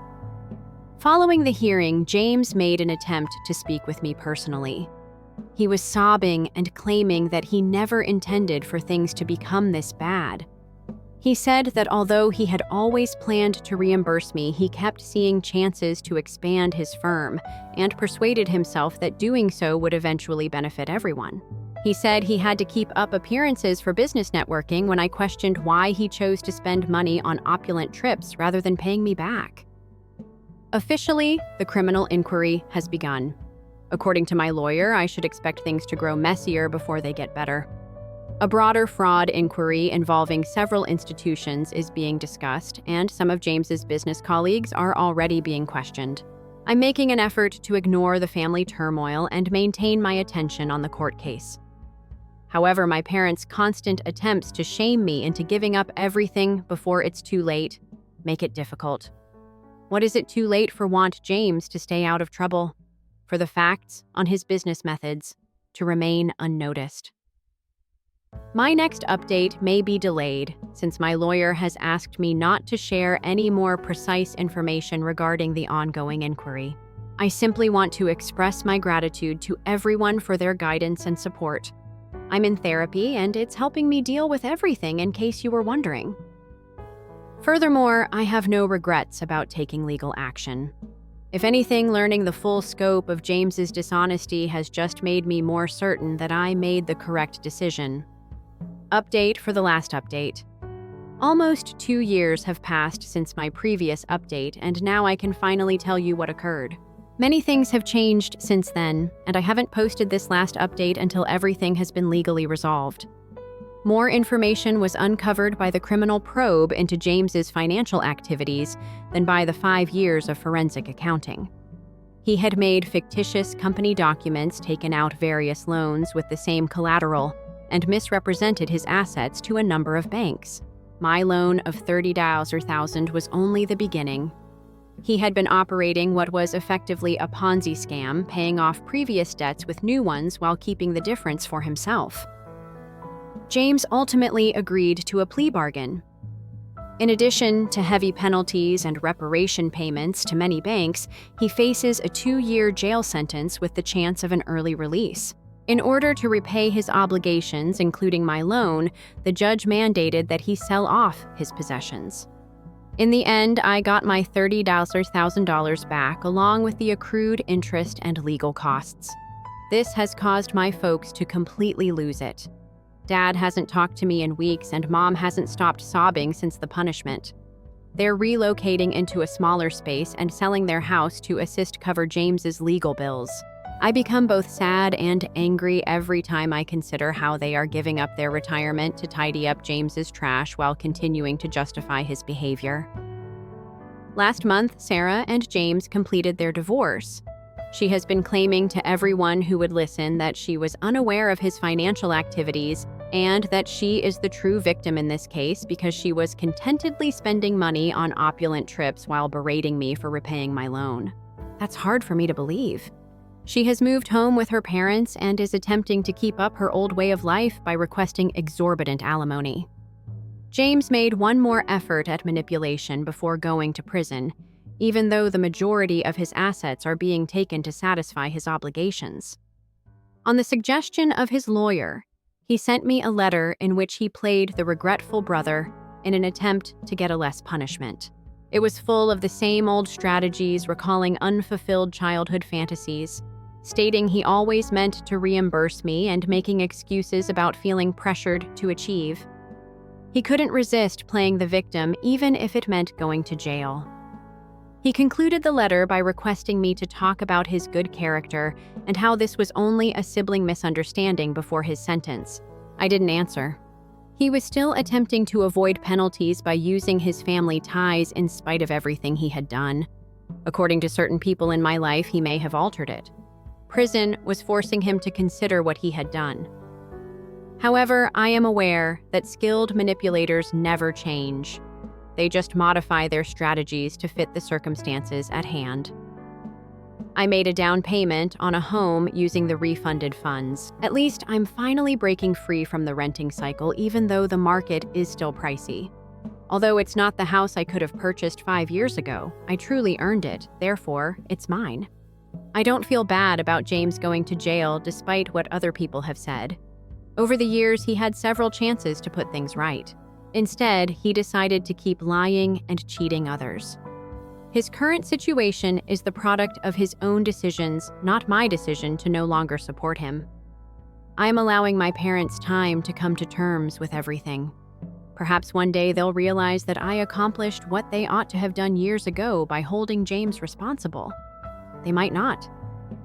Following the hearing, James made an attempt to speak with me personally. He was sobbing and claiming that he never intended for things to become this bad. He said that although he had always planned to reimburse me, he kept seeing chances to expand his firm and persuaded himself that doing so would eventually benefit everyone. He said he had to keep up appearances for business networking when I questioned why he chose to spend money on opulent trips rather than paying me back. Officially, the criminal inquiry has begun. According to my lawyer, I should expect things to grow messier before they get better. A broader fraud inquiry involving several institutions is being discussed, and some of James's business colleagues are already being questioned. I'm making an effort to ignore the family turmoil and maintain my attention on the court case. However, my parents' constant attempts to shame me into giving up everything before it's too late make it difficult. What is it too late for James to stay out of trouble? For the facts on his business methods to remain unnoticed? My next update may be delayed, since my lawyer has asked me not to share any more precise information regarding the ongoing inquiry. I simply want to express my gratitude to everyone for their guidance and support. I'm in therapy, and it's helping me deal with everything, in case you were wondering. Furthermore, I have no regrets about taking legal action. If anything, learning the full scope of James's dishonesty has just made me more certain that I made the correct decision. Update for the last update. Almost 2 years have passed since my previous update, and now I can finally tell you what occurred. Many things have changed since then, and I haven't posted this last update until everything has been legally resolved. More information was uncovered by the criminal probe into James's financial activities than by the 5 years of forensic accounting. He had made fictitious company documents, taken out various loans with the same collateral, and misrepresented his assets to a number of banks. My loan of $30,000 was only the beginning. He had been operating what was effectively a Ponzi scam, paying off previous debts with new ones while keeping the difference for himself. James ultimately agreed to a plea bargain. In addition to heavy penalties and reparation payments to many banks, he faces a 2-year jail sentence with the chance of an early release. In order to repay his obligations, including my loan, the judge mandated that he sell off his possessions. In the end, I got my $30,000 back, along with the accrued interest and legal costs. This has caused my folks to completely lose it. Dad hasn't talked to me in weeks, and Mom hasn't stopped sobbing since the punishment. They're relocating into a smaller space and selling their house to assist cover James's legal bills. I become both sad and angry every time I consider how they are giving up their retirement to tidy up James's trash while continuing to justify his behavior. Last month, Sarah and James completed their divorce. She has been claiming to everyone who would listen that she was unaware of his financial activities and that she is the true victim in this case because she was contentedly spending money on opulent trips while berating me for repaying my loan. That's hard for me to believe. She has moved home with her parents and is attempting to keep up her old way of life by requesting exorbitant alimony. James made one more effort at manipulation before going to prison, even though the majority of his assets are being taken to satisfy his obligations. On the suggestion of his lawyer, he sent me a letter in which he played the regretful brother in an attempt to get a less punishment. It was full of the same old strategies, recalling unfulfilled childhood fantasies, stating he always meant to reimburse me and making excuses about feeling pressured to achieve. He couldn't resist playing the victim, even if it meant going to jail. He concluded the letter by requesting me to talk about his good character and how this was only a sibling misunderstanding before his sentence. I didn't answer. He was still attempting to avoid penalties by using his family ties in spite of everything he had done. According to certain people in my life, he may have altered it. Prison was forcing him to consider what he had done. However, I am aware that skilled manipulators never change. They just modify their strategies to fit the circumstances at hand. I made a down payment on a home using the refunded funds. At least I'm finally breaking free from the renting cycle, even though the market is still pricey. Although it's not the house I could have purchased 5 years ago, I truly earned it, therefore, it's mine. I don't feel bad about James going to jail despite what other people have said. Over the years, he had several chances to put things right. Instead, he decided to keep lying and cheating others. His current situation is the product of his own decisions, not my decision to no longer support him. I am allowing my parents time to come to terms with everything. Perhaps one day they'll realize that I accomplished what they ought to have done years ago by holding James responsible. They might not.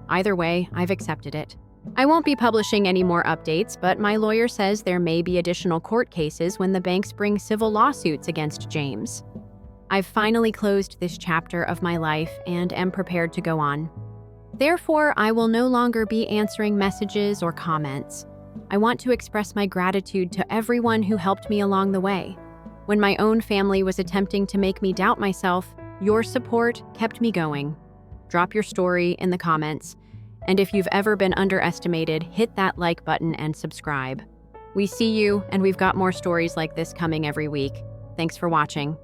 Either way, I've accepted it. I won't be publishing any more updates, but my lawyer says there may be additional court cases when the banks bring civil lawsuits against James. I've finally closed this chapter of my life and am prepared to go on. Therefore, I will no longer be answering messages or comments. I want to express my gratitude to everyone who helped me along the way. When my own family was attempting to make me doubt myself, your support kept me going. Drop your story in the comments. And if you've ever been underestimated, hit that like button and subscribe. We see you, and we've got more stories like this coming every week. Thanks for watching.